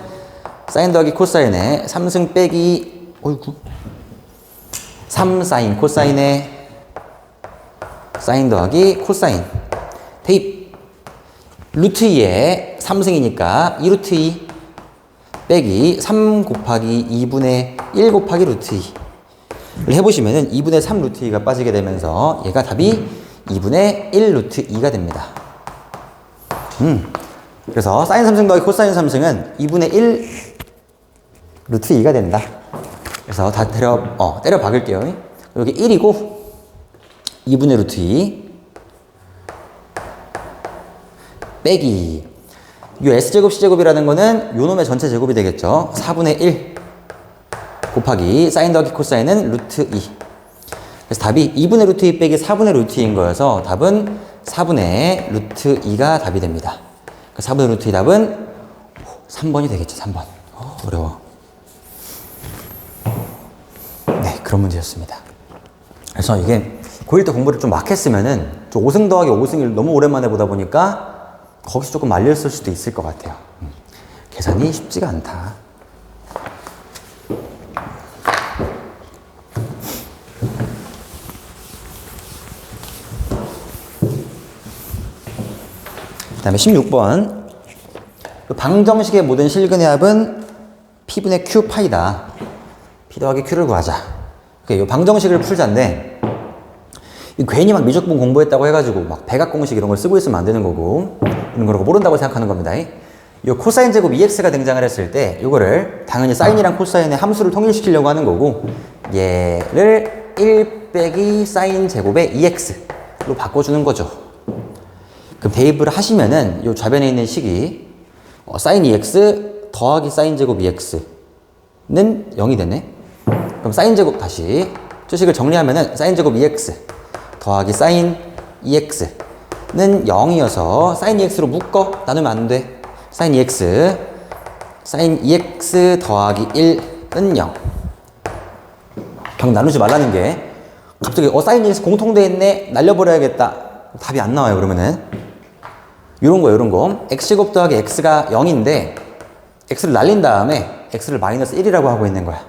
사인 더하기 코사인에 3승 빼기 3 사인 코사인에 사인 더하기 코사인 대입 루트 2에 3승이니까 2루트 2 빼기 3 곱하기 2분의 1 곱하기 루트 2를 해보시면은 2분의 3 루트 2가 빠지게 되면서 얘가 답이 2분의 1 루트 2가 됩니다. 그래서 사인 3승 더하기 코사인 3승은 2분의 1 루트 2가 된다. 그래서 다 때려 박을게요. 여기 1이고 2분의 루트 2 빼기 이 S제곱 C제곱이라는 거는 요 놈의 전체 제곱이 되겠죠. 4분의 1 곱하기 사인 더하기 코사인은 루트 2. 그래서 답이 2분의 루트 2 빼기 4분의 루트 2인 거여서 답은 4분의 루트 2가 답이 됩니다. 4분의 루트 2 답은 3번이 되겠죠. 3번. 어려워. 네, 그런 문제였습니다. 그래서 이게 고1 때 공부를 좀 막 했으면은 5승 더하기 5승을 너무 오랜만에 보다 보니까 거기서 조금 말렸을 수도 있을 것 같아요. 계산이 쉽지가 않다. 그 다음에 16번. 방정식의 모든 실근의 합은 P분의 Q 파이다. P 더하기 Q를 구하자. 이 방정식을 풀자인데, 괜히 막 미적분 공부했다고 해가지고 막 백악공식 이런 걸 쓰고 있으면 안 되는 거고, 이런 거 모른다고 생각하는 겁니다. 이 코사인 제곱 EX가 등장을 했을 때, 이거를 당연히 사인이랑 코사인의 함수를 통일시키려고 하는 거고, 얘를 1 빼기 사인 제곱의 EX로 바꿔주는 거죠. 그럼 대입을 하시면은 이 좌변에 있는 식이 사인 EX 더하기 사인 제곱 EX는 0이 되네. 그럼 사인 제곱 다시 저 식을 정리하면은 사인 제곱 EX 더하기 사인 EX는 0이어서 사인 EX로 묶어 나누면 안 돼. 사인 EX 더하기 1은 0. 나누지 말라는 게 갑자기 사인 EX 공통돼 있네 날려버려야겠다. 답이 안 나와요. 그러면은 요런 거 x제곱 더하기 x가 0인데 x를 날린 다음에 x를 마이너스 1이라고 하고 있는 거야.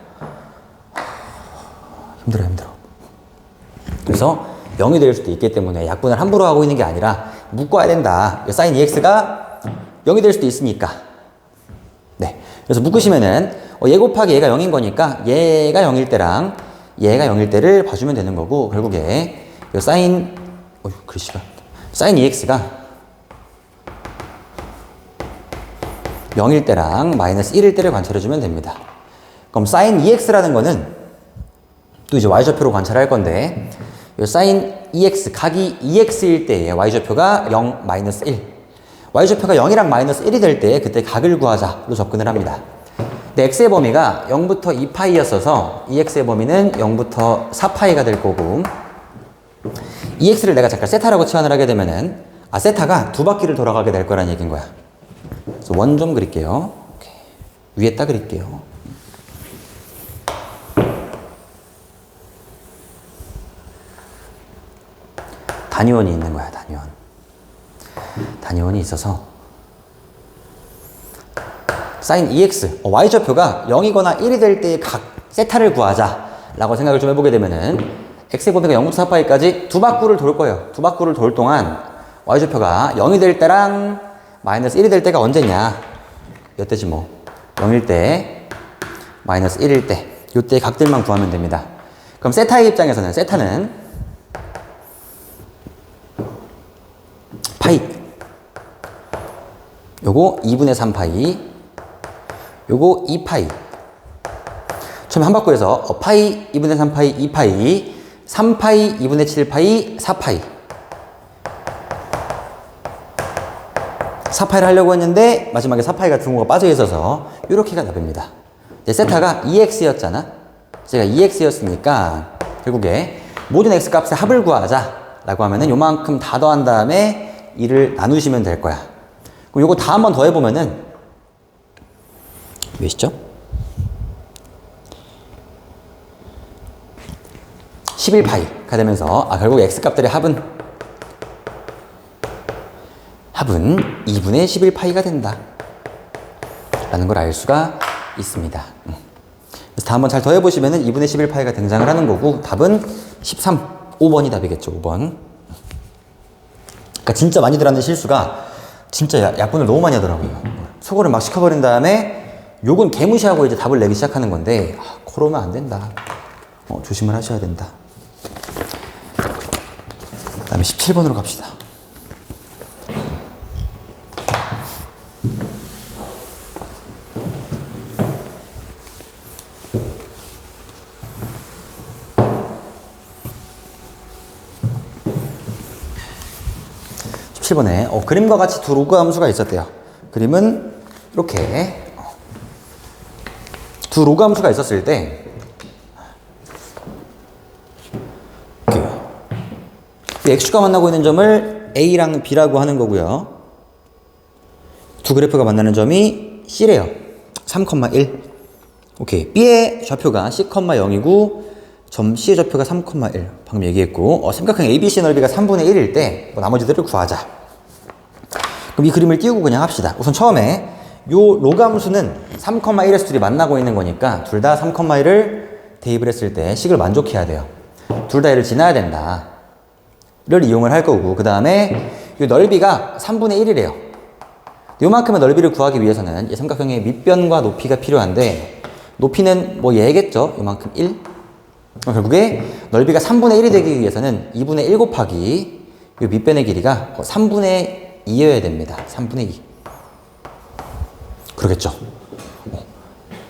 힘들어. 그래서 0이 될 수도 있기 때문에 약분을 함부로 하고 있는 게 아니라 묶어야 된다. 사인 EX가 0이 될 수도 있으니까. 네. 그래서 묶으시면은 얘 곱하기 얘가 0인 거니까 얘가 0일 때랑 얘가 0일 때를 봐주면 되는 거고, 결국에 사인 EX가 0일 때랑 마이너스 1일 때를 관찰해주면 됩니다. 그럼 사인 EX라는 거는 또 이제 Y좌표로 관찰할 건데, 이 사인 EX, 각이 EX일 때의 Y좌표가 0, 마이너스 1. Y좌표가 0이랑 마이너스 1이 될 때 그때 각을 구하자로 접근을 합니다. 근데 X의 범위가 0부터 2파이였어서 EX의 범위는 0부터 4파이가 될 거고, EX를 내가 잠깐 세타라고 치환을 하게 되면은, 세타가 두 바퀴를 돌아가게 될 거란 얘기인 거야. 그래서 원 좀 그릴게요. 위에다 그릴게요. 단위원이 있는 거야, 단위원이 있어서 사인 EX, Y좌표가 0이거나 1이 될 때의 각 세타를 구하자 라고 생각을 좀 해보게 되면은 X의 범위가 0부터 4파이까지 두 바퀴를 돌 거예요. 두 바퀴를 돌 동안 Y좌표가 0이 될 때랑 마이너스 1이 될 때가 언제냐? 이때지 뭐. 0일 때, 마이너스 1일 때. 이때의 각들만 구하면 됩니다. 그럼 세타의 입장에서는, 세타는 파이. 요거 2분의 3파이. 요거 2파이. 처음에 한 바퀴에서 파이, 2분의 3파이, 2파이, 3파이, 2분의 7파이, 4파이. 4파이를 하려고 했는데 마지막에 4파이가 등호가 빠져 있어서 이렇게가 답입니다. 이제 세타가 EX였잖아. 제가 EX였으니까 결국에 모든 X 값의 합을 구하자 라고 하면은 요만큼 다 더한 다음에 2를 나누시면 될 거야. 그럼 요거 다 한 번 더 해보면은 몇이죠? 11파이가 되면서 결국 X 값들의 합은 2분의 11파이가 된다 라는 걸 알 수가 있습니다. 그래서 다 한번 잘 더해보시면은 2분의 11파이가 등장을 하는 거고, 답은 5번이 답이겠죠. 5번. 그러니까 진짜 많이 들었는 실수가 진짜 약분을 너무 많이 하더라고요. 속어를 막 시켜버린 다음에 요건 개무시하고 이제 답을 내기 시작하는 건데, 그러면 안 된다. 조심을 하셔야 된다. 그 다음에 17번으로 갑시다. 번에 그림과 같이 두 로그 함수가 있었대요. 그림은 이렇게 두 로그 함수가 있었을 때 이 x축과 만나고 있는 점을 a랑 b라고 하는 거고요. 두 그래프가 만나는 점이 c래요. 3,1. 오케이. b의 좌표가 c,0이고 점 c의 좌표가 3,1. 방금 얘기했고 삼각형 ABC 넓이가 3분의 1일 때 나머지들을 구하자. 그럼 이 그림을 띄우고 그냥 합시다. 우선 처음에 요 로감수는 3,1에서 둘이 만나고 있는 거니까 둘 다 3,1을 대입을 했을 때 식을 만족해야 돼요. 둘 다 얘를 지나야 된다. 를 이용을 할 거고 그 다음에 이 넓이가 3분의 1이래요. 요만큼의 넓이를 구하기 위해서는 이 삼각형의 밑변과 높이가 필요한데 높이는 뭐 얘겠죠? 요만큼 1. 결국에 넓이가 3분의 1이 되기 위해서는 2분의 1 곱하기 이 밑변의 길이가 3분의 2여야 됩니다. 3분의 2. 그러겠죠?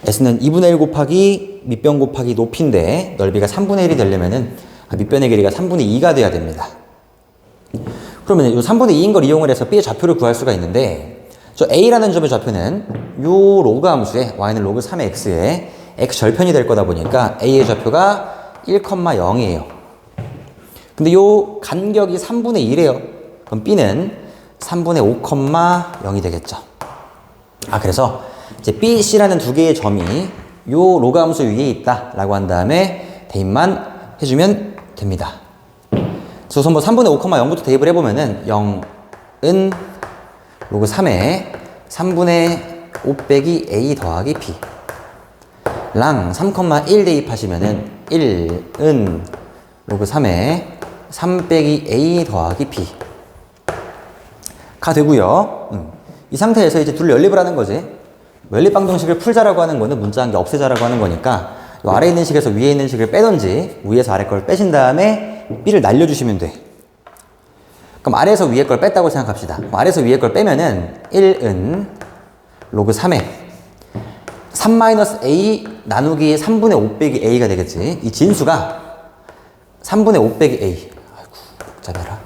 S는 2분의 1 곱하기 밑변 곱하기 높이인데 넓이가 3분의 1이 되려면은 밑변의 길이가 3분의 2가 돼야 됩니다. 그러면 이 3분의 2인 걸 이용을 해서 B의 좌표를 구할 수가 있는데 저 A라는 점의 좌표는 요 로그 함수에 y는 로그 3의 x에 x 절편이 될 거다 보니까 A의 좌표가 1,0이에요. 근데 요 간격이 3분의 1이에요. 그럼 B는 3분의 5,0이 되겠죠. 그래서 이제 B, C라는 두 개의 점이 요 로그 함수 위에 있다라고 한 다음에 대입만 해주면 됩니다. 그래서 우선 뭐 3분의 5,0부터 대입을 해보면은 0은 로그 3에 3분의 5 빼기 A 더하기 B 랑 3,1 대입하시면은 1은 로그 3에 3 빼기 A 더하기 B 가 되고요. 이 상태에서 이제 둘 연립을 하는 거지. 연립방정식을 풀자라고 하는 거는 문자 한 개 없애자라고 하는 거니까 이 아래에 있는 식에서 위에 있는 식을 빼던지 위에서 아래 걸 빼신 다음에 B를 날려주시면 돼. 그럼 아래에서 위에 걸 뺐다고 생각합시다. 아래에서 위에 걸 빼면은 1은 로그 3에 3-A 나누기 3분의 5 빼기 A가 되겠지. 이 진수가 3분의 5 빼기 A. 아이고, 복잡해라.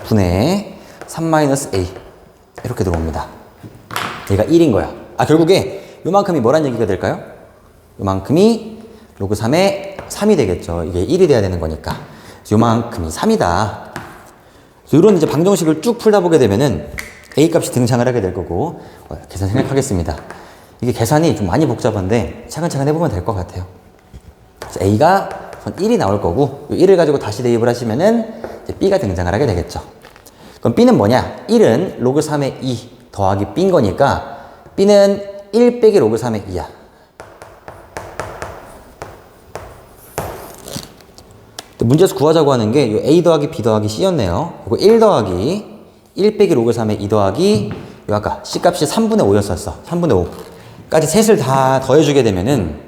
분의 3-A. 이렇게 들어옵니다. 얘가 1인 거야. 결국에 요만큼이 뭐란 얘기가 될까요? 요만큼이 로그 3의 3이 되겠죠. 이게 1이 돼야 되는 거니까. 요만큼이 3이다. 이런 이제 방정식을 쭉 풀다 보게 되면은 A 값이 등장을 하게 될 거고, 계산 생각하겠습니다. 이게 계산이 좀 많이 복잡한데 차근차근 해보면 될 것 같아요. 그래서 A가 1이 나올 거고, 1을 가지고 다시 대입을 하시면은 이제 B가 등장을 하게 되겠죠. 그럼 B는 뭐냐? 1은 로그 3의 2 더하기 B인 거니까 B는 1 빼기 로그 3의 2야. 문제에서 구하자고 하는 게 A 더하기 B 더하기 C였네요. 그리고 1 더하기 1 빼기 로그 3의 2 더하기 아까 C 값이 3분의 5였었어. 3분의 5까지 셋을 다 더해주게 되면은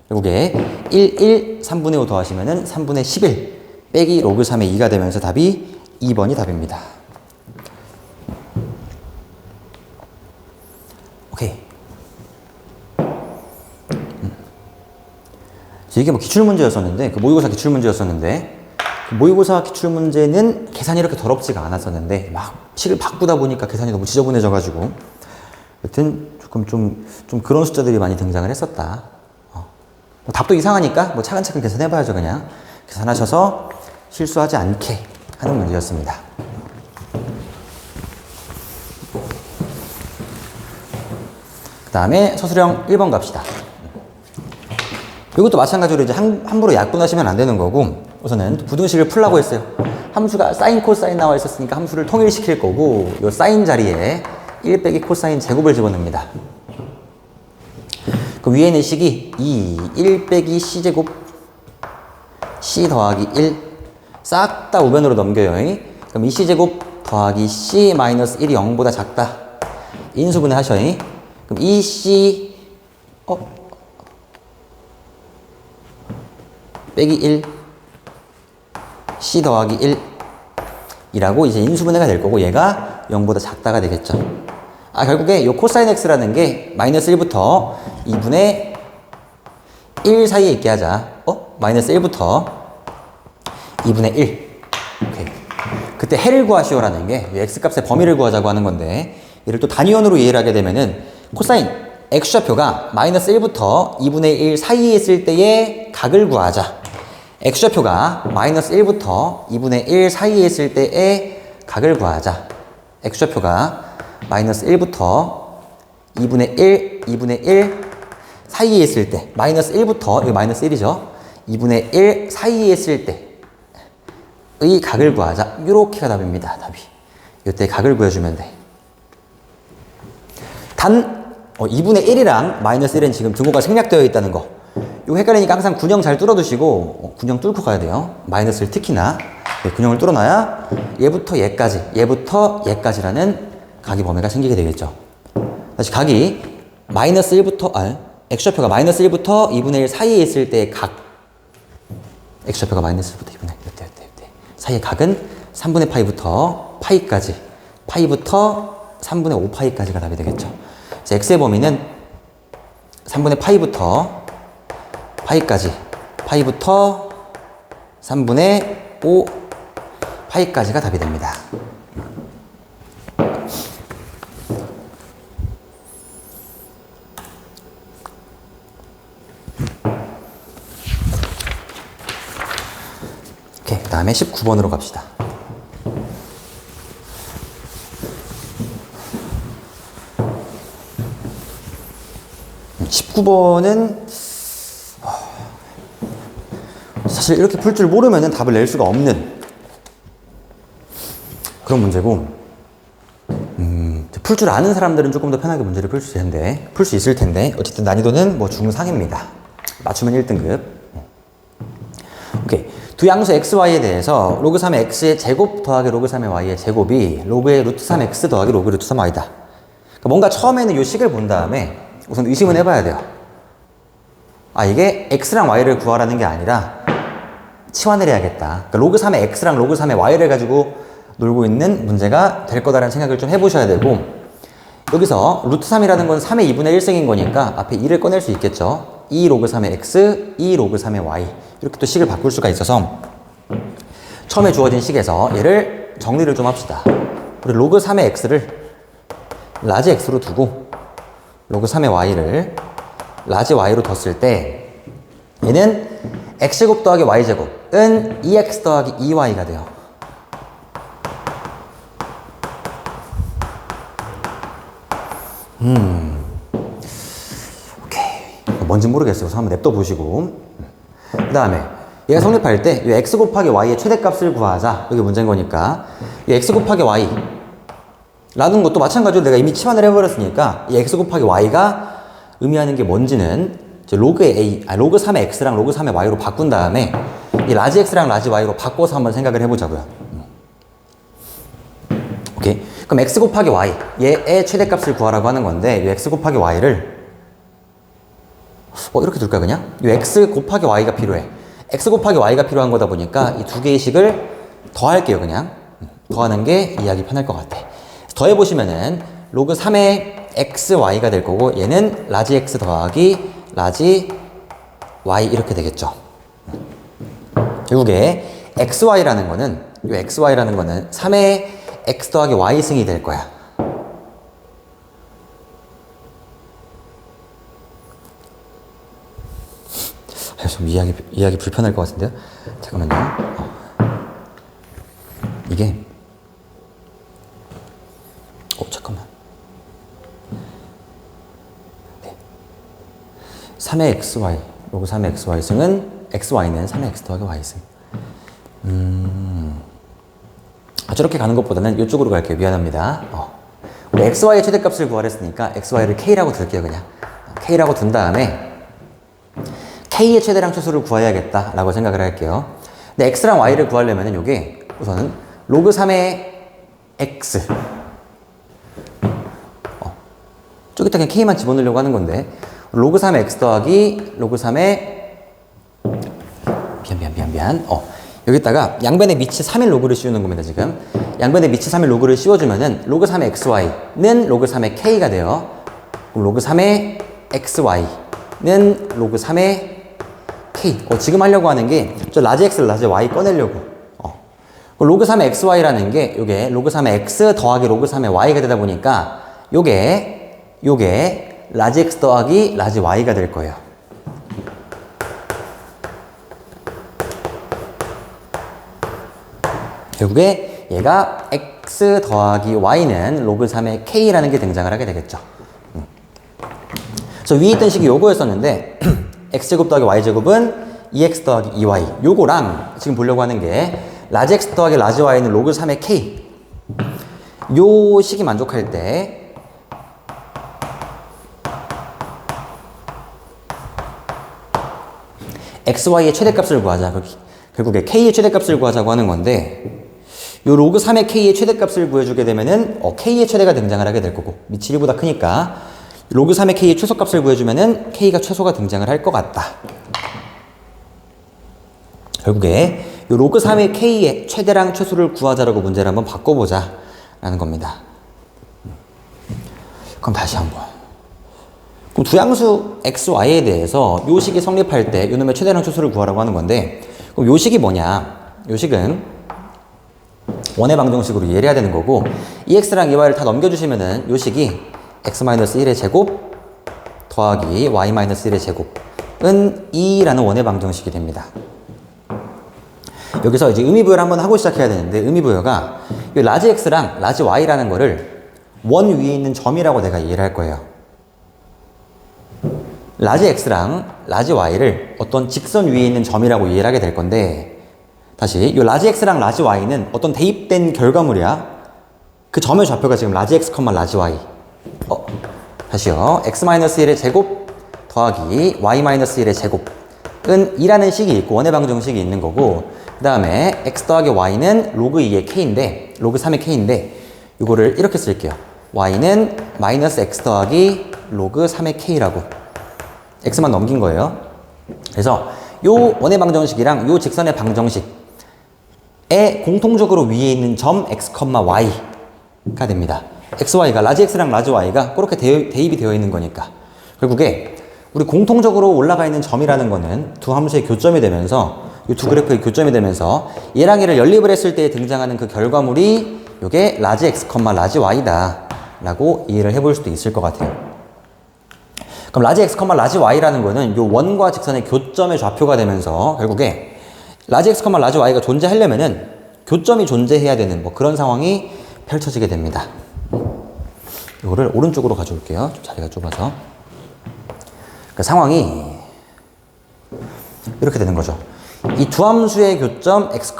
결국에 1, 3분의 5 더하시면은 3분의 11 빼기 로그 3의 2가 되면서 답이 2번이 답입니다. 오케이. 이게 뭐 기출문제였었는데, 그 모의고사 기출문제였었는데, 그 모의고사 기출문제는 계산이 이렇게 더럽지가 않았었는데, 막 식을 바꾸다 보니까 계산이 너무 지저분해져가지고, 여튼 조금 좀 그런 숫자들이 많이 등장을 했었다. 뭐 답도 이상하니까 뭐 차근차근 계산해봐야죠, 그냥. 계산하셔서 실수하지 않게 하는 문제였습니다. 그 다음에 서술형 1번 갑시다. 이것도 마찬가지로 이제 함부로 약분하시면 안 되는 거고, 우선은 부등식을 풀라고 했어요. 함수가 사인, 코사인 나와 있었으니까 함수를 통일시킬 거고, 요 사인 자리에 1 빼기 코사인 제곱을 집어넣습니다. 그 위에 있는 식이 1 빼기 C제곱 C 더하기 1 싹 다 우변으로 넘겨요. 그럼 이 C제곱 더하기 C 마이너스 1이 0보다 작다. 인수분해 하셔. 그럼 이 C 빼기 1 C 더하기 1 이라고 이제 인수분해가 될 거고, 얘가 0보다 작다가 되겠죠. 결국에 요 코사인 x라는 게 마이너스 1부터 2분의 1 사이에 있게 하자. 마이너스 1부터 2분의 1. 오케이. 그때 해를 구하시오라는 게 x값의 범위를 구하자고 하는 건데, 얘를 또 단위원으로 이해를 하게 되면은 코사인 x좌표가 마이너스 1부터 2분의 1 사이에 있을 때의 각을 구하자. x좌표가 마이너스 1부터 2분의 1 사이에 있을 때의 각을 구하자. x좌표가 마이너스 1부터 2분의 1 사이에 있을 때, 마이너스 1부터, 이거 마이너스 1이죠. 2분의 1 사이에 있을 때의 각을 구하자. 이렇게가 답입니다. 답이. 이때 각을 구해주면 돼. 단 2분의 1이랑 마이너스 1은 지금 등호가 생략되어 있다는 거. 이거 헷갈리니까 항상 군형 잘 뚫어두시고 군형 뚫고 가야 돼요. 마이너스를 특히나 군형을 뚫어놔야 얘부터 얘까지라는 각의 범위가 생기게 되겠죠. 다시 각이 마이너스 1부터 x좌표가 마이너스 1부터 2분의 1 사이에 있을 때의 각, x좌표가 마이너스 1부터 2분의 1 이때 사이의 각은 3분의 파이부터 파이까지, 파이부터 3분의 5 파이까지가 답이 되겠죠. 그래서 x의 범위는 3분의 파이부터 파이까지, 파이부터 3분의 5 파이까지가 답이 됩니다. 오케이, 그 다음에 19번으로 갑시다. 19번은 사실 이렇게 풀 줄 모르면 답을 낼 수가 없는 그런 문제고, 풀 줄 아는 사람들은 조금 더 편하게 문제를 풀 수 있을 텐데 어쨌든 난이도는 뭐 중상입니다. 맞추면 1등급. 오케이. 두 양수 x, y에 대해서 로그 3의 x의 제곱 더하기 로그 3의 y의 제곱이 로그의 루트 3x 더하기 로그 루트 3y다. 그러니까 뭔가 처음에는 이 식을 본 다음에 우선 의심은 해봐야 돼요. 이게 x랑 y를 구하라는 게 아니라 치환을 해야겠다. 그러니까 로그 3의 x랑 로그 3의 y를 가지고 놀고 있는 문제가 될 거다라는 생각을 좀 해보셔야 되고, 여기서 루트 3이라는 건 3의 2분의 1승인 거니까 앞에 2를 꺼낼 수 있겠죠. 2 로그 3의 x, 2 로그 3의 y. 이렇게 또 식을 바꿀 수가 있어서 처음에 주어진 식에서 얘를 정리를 좀 합시다. 우리 로그 3의 x를 라지 x로 두고 로그 3의 y를 라지 y로 뒀을 때 얘는 x제곱 더하기 y제곱은 2x 더하기 2y가 돼요. 오케이. 뭔지 모르겠어요. 그래서 한번 냅둬 보시고. 그 다음에 얘가 성립할 때 이 x 곱하기 y의 최대값을 구하자. 이게 문제인 거니까 이 x 곱하기 y 라는 것도 마찬가지로 내가 이미 치환을 해버렸으니까 이 x 곱하기 y가 의미하는 게 뭔지는 이제 로그 3의 x랑 로그 3의 y로 바꾼 다음에 이 라지 x랑 라지 y로 바꿔서 한번 생각을 해보자고요. 오케이. 그럼 x 곱하기 y 얘의 최대값을 구하라고 하는 건데 이 x 곱하기 y를 이렇게 둘까 그냥? 이 x 곱하기 y가 필요해. x 곱하기 y가 필요한 거다 보니까 이 두 개의 식을 더할게요. 그냥 더하는 게 이해하기 편할 것 같아. 더해보시면은 로그 3의 xy가 될 거고 얘는 라지 x 더하기 라지 y 이렇게 되겠죠. 결국에 xy라는 거는 이 xy라는 거는 3의 x 더하기 y 승이 될 거야. 좀 이해하기 불편할 것 같은데요. 잠깐만요. 이게 잠깐만. 네. 3의 xy, 로그 3의 xy 승은 xy는 3의 x 더하기 y 승. 저렇게 가는 것보다는 이쪽으로 갈게요. 미안합니다. 우리 xy의 최대값을 구하랬으니까 xy를 k라고 둘게요. 그냥 k라고 둔 다음에 k의 최대랑 최소를 구해야겠다라고 생각을 할게요. 근데 x랑 y를 구하려면은 이게 우선은 로그 3의 x 저기다 그냥 k만 집어넣으려고 하는 건데 로그 3의 x 더하기 로그 3의 미안 여기다가 양변의 밑이 3의 로그를 씌우는 겁니다. 지금 양변의 밑이 3의 로그를 씌워주면은 로그 3의 xy는 로그 3의 k가 돼요. 그럼 로그 3의 xy는 로그 3의 k. 지금 하려고 하는 게 저 라지 x를 라지 y 꺼내려고. 로그 3의 xy라는 게 요게 로그 3의 x 더하기 로그 3의 y가 되다 보니까 요게 라지 x 더하기 라지 y가 될 거예요. 결국에 얘가 x 더하기 y는 로그 3의 k라는 게 등장을 하게 되겠죠. 그래서 위에 있던 식이 요거였었는데 x제곱 더하기 y제곱은 2x 더하기 2y 요거랑 지금 보려고 하는 게 라지 x 더하기 라지 y는 로그 3의 k 요 식이 만족할 때 xy의 최대값을 구하자. 결국에 k의 최대값을 구하자고 하는 건데 요 로그 3의 k의 최대값을 구해주게 되면은 k의 최대가 등장을 하게 될 거고 밑이 1보다 크니까 로그 3의 k의 최소값을 구해주면은 k가 최소가 등장을 할 것 같다. 결국에 요 로그 3의 k의 최대랑 최소를 구하자라고 문제를 한번 바꿔보자 라는 겁니다. 그럼 다시 한번. 그럼 두 양수 x, y에 대해서 요 식이 성립할 때 요놈의 최대랑 최소를 구하라고 하는 건데 그럼 요 식이 뭐냐? 요 식은 원의 방정식으로 이해를 해야 되는 거고 2x랑 2y를 다 넘겨주시면은 요 식이 x-1의 제곱 더하기 y-1의 제곱은 2라는 원의 방정식이 됩니다. 여기서 이제 의미부여를 한번 하고 시작해야 되는데 의미부여가 이 라지 x랑 라지 y라는 거를 원 위에 있는 점이라고 내가 이해를 할 거예요. 라지 x랑 라지 y를 어떤 직선 위에 있는 점이라고 이해를 하게 될 건데 다시 이 라지 x랑 라지 y는 어떤 대입된 결과물이야. 그 점의 좌표가 지금 라지 x, 라지 y. 다시요. x-1의 제곱 더하기 y-1의 제곱은 2라는 식이 있고 원의 방정식이 있는 거고 그 다음에 x 더하기 y는 로그 2의 k인데 로그 3의 k인데 이거를 이렇게 쓸게요. y는 마이너스 x 더하기 로그 3의 k라고 x만 넘긴 거예요. 그래서 요 원의 방정식이랑 요 직선의 방정식에 공통적으로 위에 있는 점 x, y가 됩니다. xy가 라지 x랑 라지 y가 그렇게 대입이 되어 있는 거니까 결국에 우리 공통적으로 올라가 있는 점이라는 거는 두 함수의 교점이 되면서 이 두 그래프의 교점이 되면서 얘랑 얘를 연립을 했을 때 등장하는 그 결과물이 요게 라지 x, 라지 y다 라고 이해를 해볼 수도 있을 것 같아요. 그럼 라지 x, 라지 y라는 거는 요 원과 직선의 교점의 좌표가 되면서 결국에 라지 x, 라지 y가 존재하려면은 교점이 존재해야 되는 뭐 그런 상황이 펼쳐지게 됩니다. 이거를 오른쪽으로 가져올게요. 자리가 좁아서. 그러니까 상황이 이렇게 되는 거죠. 이 두 함수의 교점 x,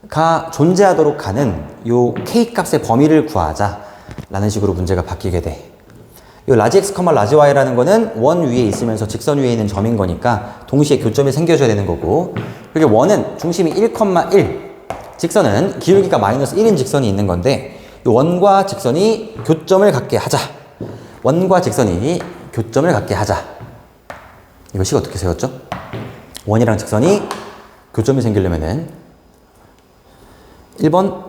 y가 존재하도록 하는 요 k 값의 범위를 구하자라는 식으로 문제가 바뀌게 돼. 요 라지 x, 라지 y라는 거는 원 위에 있으면서 직선 위에 있는 점인 거니까 동시에 교점이 생겨줘야 되는 거고 그리고 원은 중심이 1, 1 직선은 기울기가 마이너스 1인 직선이 있는 건데 이 원과 직선이 교점을 갖게 하자. 원과 직선이 교점을 갖게 하자. 이것이 어떻게 세웠죠? 원이랑 직선이 교점이 생기려면은 1번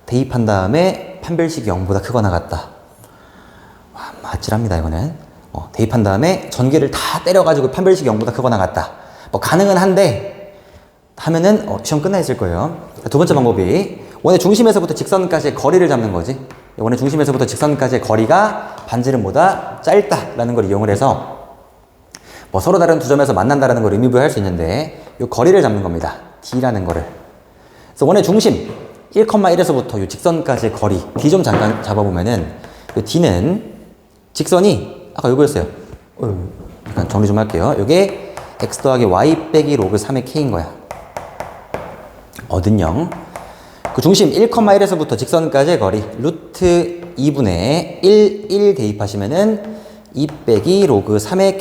대입한 다음에 판별식이 0보다 크거나 같다. 와, 아찔합니다 이거는. 대입한 다음에 전개를 다 때려가지고 판별식이 0보다 크거나 같다. 뭐 가능은 한데 하면은 시험 끝나 있을 거예요. 두 번째 방법이 원의 중심에서부터 직선까지의 거리를 잡는 거지. 원의 중심에서부터 직선까지의 거리가 반지름보다 짧다라는 걸 이용을 해서 뭐 서로 다른 두 점에서 만난다라는 걸 의미부여할 수 있는데 이 거리를 잡는 겁니다. d라는 거를. 그래서 원의 중심 1,1에서부터 이 직선까지의 거리 d 좀 잠깐 잡아보면은 이 d는 직선이 아까 요거였어요. 잠깐 정리 좀 할게요. 이게 x 더하기 y 빼기 로그 3의 k인 거야. 얻은 0. 그 중심 1,1에서부터 직선까지의 거리 루트 2분의 1 대입하시면은 2 빼기 로그 3의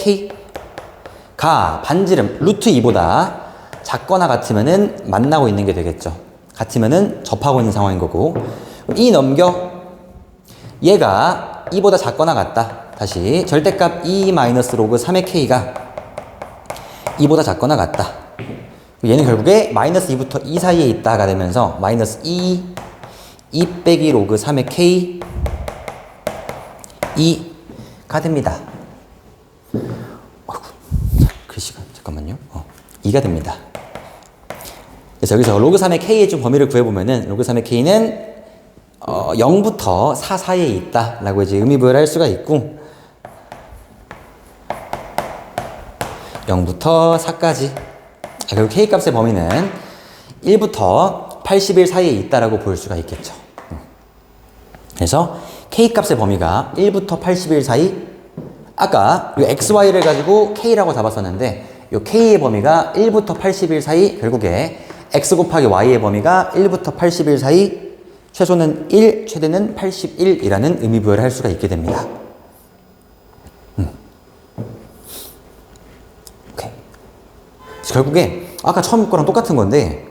k가 반지름 루트 2보다 작거나 같으면은 만나고 있는 게 되겠죠. 같으면은 접하고 있는 상황인 거고 2 넘겨 얘가 2보다 작거나 같다. 다시 절대값 2 마이너스 로그 3의 k가 2보다 작거나 같다. 얘는 결국에 마이너스 2부터 2 사이에 있다가 되면서 마이너스 2 빼기 로그 3의 k 2가 됩니다. 글씨가 잠깐만요. 2가 됩니다. 그래서 여기서 로그 3의 k의 좀 범위를 구해보면은 로그 3의 k는 0부터 4 사이에 있다라고 이제 의미부여를 할 수가 있고 0부터 4까지 그리고 k 값의 범위는 1부터 80일 사이에 있다라고 볼 수가 있겠죠. 그래서 K값의 범위가 1부터 80일 사이, 아까 이 XY를 가지고 K라고 잡았었는데 이 K의 범위가 1부터 80일 사이, 결국에 X 곱하기 Y의 범위가 1부터 80일 사이, 최소는 1, 최대는 81이라는 의미부여를 할 수가 있게 됩니다. 오케이. 결국에 아까 처음 거랑 똑같은 건데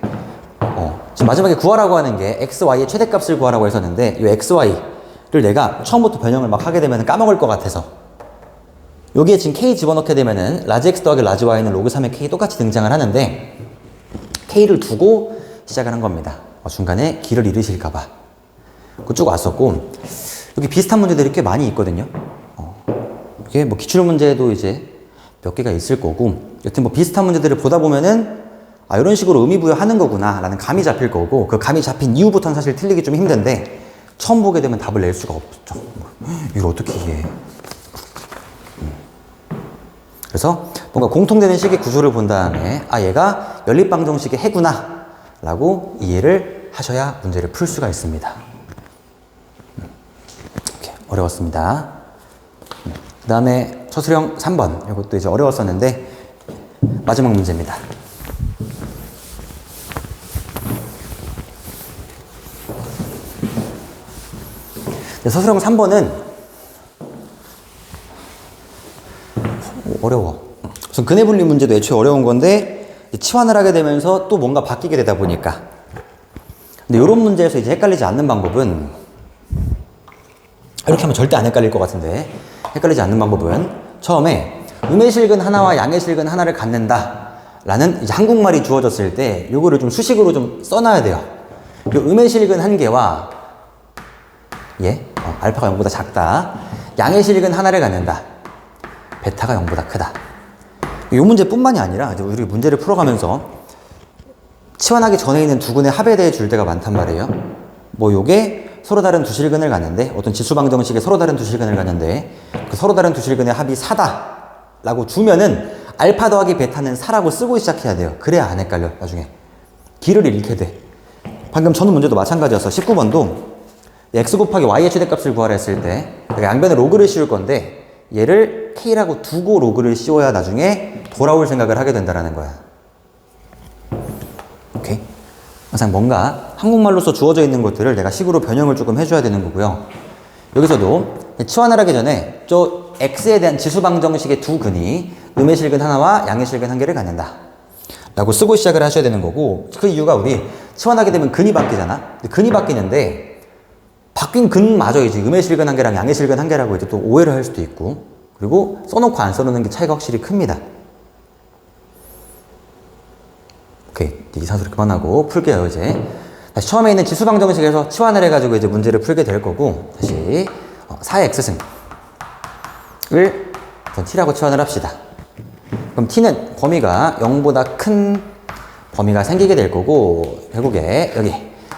지금 마지막에 구하라고 하는 게 XY의 최대값을 구하라고 했었는데 이 XY를 내가 처음부터 변형을 막 하게 되면 까먹을 것 같아서 여기에 지금 K 집어넣게 되면은 라지 X 더하기 라지 Y는 로그 3의 K 똑같이 등장을 하는데 K를 두고 시작을 한 겁니다. 중간에 길을 잃으실까봐. 그쪽 왔었고, 여기 비슷한 문제들이 꽤 많이 있거든요. 이게 뭐 기출문제도 이제 몇 개가 있을 거고, 여튼 뭐 비슷한 문제들을 보다 보면은, 아, 이런 식으로 의미부여하는 거구나, 라는 감이 잡힐 거고, 그 감이 잡힌 이후부터는 사실 틀리기 좀 힘든데, 처음 보게 되면 답을 낼 수가 없죠. 이걸 어떻게 이해해? 그래서 뭔가 공통되는 식의 구조를 본 다음에 아 얘가 연립방정식의 해구나 라고 이해를 하셔야 문제를 풀 수가 있습니다. 이렇게 어려웠습니다. 그 다음에 서술형 3번, 이것도 이제 어려웠었는데 마지막 문제입니다. 서술형 3번은 어려워. 우선 근해분리 문제도 애초에 어려운 건데 치환을 하게 되면서 또 뭔가 바뀌게 되다 보니까. 근데 이런 문제에서 이제 헷갈리지 않는 방법은 이렇게 하면 절대 안 헷갈릴 것 같은데 헷갈리지 않는 방법은 처음에 음의 실근 하나와 양의 실근 하나를 갖는다 라는 이제 한국말이 주어졌을 때 요거를 좀 수식으로 좀 써놔야 돼요. 요 음의 실근 한 개와 알파가 0보다 작다. 양의 실근 하나를 갖는다. 베타가 0보다 크다. 이 문제뿐만이 아니라 이제 우리 문제를 풀어가면서 치환하기 전에 있는 두 근의 합에 대해 줄 때가 많단 말이에요. 뭐 요게 서로 다른 두 실근을 갖는데 어떤 지수방정식에 서로 다른 두 실근을 갖는데 그 서로 다른 두 실근의 합이 4다 라고 주면은 알파 더하기 베타는 4라고 쓰고 시작해야 돼요. 그래야 안 헷갈려 나중에. 길을 잃게 돼. 방금 전후 문제도 마찬가지였어. 19번도 x 곱하기 y의 최대값을 구하라 했을 때 양변에 로그를 씌울 건데 얘를 K라고 두고 로그를 씌워야 나중에 돌아올 생각을 하게 된다는 거야. 오케이? 항상 뭔가 한국말로서 주어져 있는 것들을 내가 식으로 변형을 조금 해줘야 되는 거고요. 여기서도 치환을 하기 전에 저 X에 대한 지수방정식의 두 근이 음의 실근 하나와 양의 실근 한 개를 갖는다 라고 쓰고 시작을 하셔야 되는 거고, 그 이유가 우리 치환하게 되면 근이 바뀌잖아. 근이 바뀌는데 바뀐 근마저 이제 음의 실근 한 개랑 양의 실근 한 개라고 이제 또 오해를 할 수도 있고, 그리고 써놓고 안 써놓는 게 차이가 확실히 큽니다. 오케이. 이상한 소리 그만하고 풀게요, 이제. 다시 처음에 있는 지수방정식에서 치환을 해가지고 이제 문제를 풀게 될 거고, 다시 4의 x승을 t라고 치환을 합시다. 그럼 t는 범위가 0보다 큰 범위가 생기게 될 거고, 결국에 여기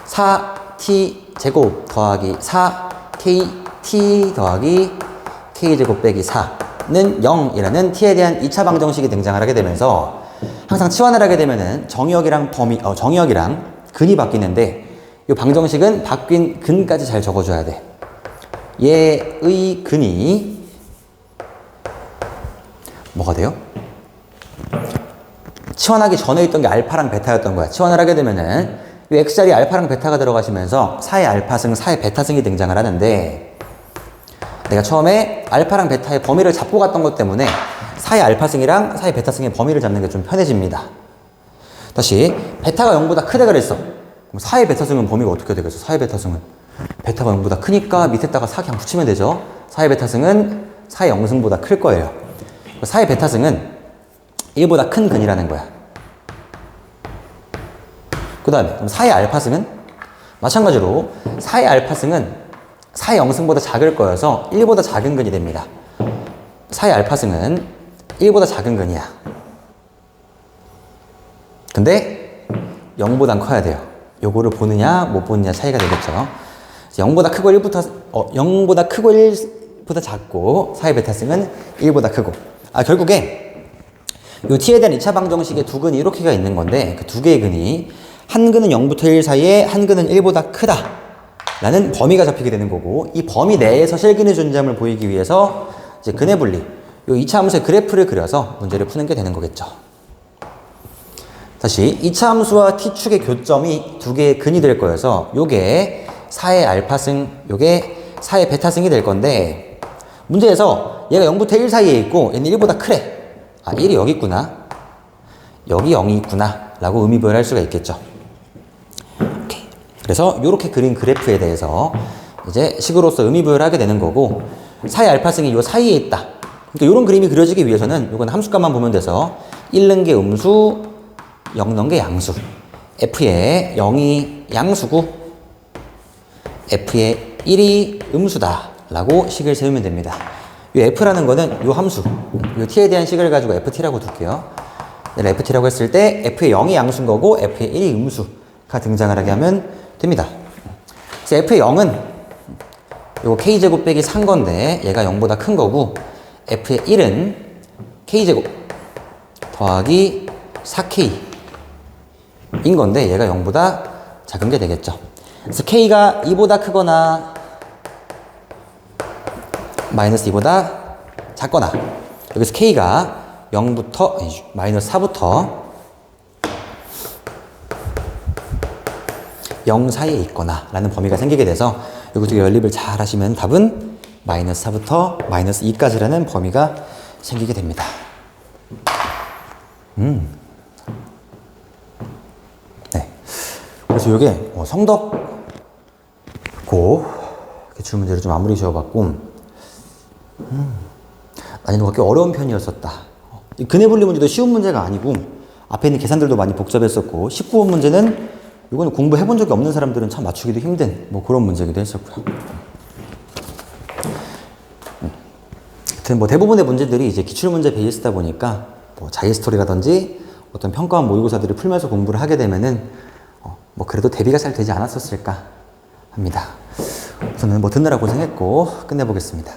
4t 제곱 더하기 4kt 더하기 k제곱 빼기 4는 0이라는 t에 대한 2차 방정식이 등장을 하게 되면서 항상 치환을 하게 되면은 정의역이랑 정의역이랑 근이 바뀌는데 이 방정식은 바뀐 근까지 잘 적어줘야 돼. 얘의 근이 뭐가 돼요? 치환하기 전에 있던 게 알파랑 베타였던 거야. 치환을 하게 되면은 이 x자리에 알파랑 베타가 들어가시면서 4의 알파승, 4의 베타승이 등장을 하는데 내가 처음에 알파랑 베타의 범위를 잡고 갔던 것 때문에 4의 알파승이랑 4의 베타승의 범위를 잡는 게 좀 편해집니다. 다시 베타가 0보다 크다 그랬어. 그럼 4의 베타승은 범위가 어떻게 되겠어? 4의 베타승은 베타가 0보다 크니까 밑에다가 4 그냥 붙이면 되죠. 4의 베타승은 4의 0승보다 클 거예요. 4의 베타승은 1보다 큰 근이라는 거야. 그 다음에 그럼 4의 알파승은 마찬가지로 4의 알파승은 4의 0승보다 작을 거여서 1보다 작은 근이 됩니다. 4의 알파승은 1보다 작은 근이야. 근데 0보단 커야 돼요. 요거를 보느냐 못 보느냐 차이가 되겠죠. 0보다 크고 0보다 크고 1보다 작고 4의 베타승은 1보다 크고, 결국에 요 t에 대한 2차 방정식의 두 근이 이렇게가 있는 건데 그 두 개의 근이 한근은 0부터 1 사이에 한근은 1보다 크다 라는 범위가 잡히게 되는 거고, 이 범위 내에서 실근의 존재함을 보이기 위해서 이제 근의 분리, 이 2차 함수의 그래프를 그려서 문제를 푸는 게 되는 거겠죠. 다시 2차 함수와 t축의 교점이 두 개의 근이 될 거여서 요게 4의 알파승, 요게 4의 베타승이 될 건데, 문제에서 얘가 0부터 1 사이에 있고 얘는 1보다 크래. 아, 1이 여기 있구나, 여기 0이 있구나 라고 의미부여를 할 수가 있겠죠. 오케이. 그래서 요렇게 그린 그래프에 대해서 이제 식으로서 의미부여를 하게 되는 거고, 4의 알파승이 요 사이에 있다. 그러니까 요런 그림이 그려지기 위해서는 요건 함수값만 보면 돼서 1 넣은 게 음수, 0 넣은 게 양수, f의 0이 양수고 f의 1이 음수다 라고 식을 세우면 됩니다. 이 f라는 거는 요 함수, 요 t에 대한 식을 가지고 ft라고 둘게요. ft라고 했을 때 f의 0이 양수인 거고 f의 1이 음수가 등장을 하게 하면 됩니다. 그래서 f의 0은 요 k제곱 빼기 3 건데 얘가 0보다 큰 거고, f의 1은 k제곱 더하기 4k 인 건데 얘가 0보다 작은 게 되겠죠. 그래서 k가 2보다 크거나 마이너스 2보다 작거나, 여기서 k가 0부터 마이너스 4부터 0 사이에 있거나 라는 범위가 생기게 돼서 이거 두 개 연립을 잘 하시면 답은 마이너스 4부터 마이너스 2까지라는 범위가 생기게 됩니다. 네. 그래서 이게 성덕고 기출 문제를 좀 마무리 지어봤고, 난이도가 꽤 어려운 편이었었다. 이 근해 분리 문제도 쉬운 문제가 아니고 앞에 있는 계산들도 많이 복잡했었고, 19번 문제는 이거는 공부해 본 적이 없는 사람들은 참 맞추기도 힘든 뭐 그런 문제기도 했었고요. 하여튼 뭐 대부분의 문제들이 이제 기출 문제 베이스다 보니까 뭐 자기스토리라든지 어떤 평가원 모의고사들을 풀면서 공부를 하게 되면은 뭐 그래도 대비가 잘 되지 않았었을까 합니다. 저는 뭐 듣느라 고생했고 끝내보겠습니다.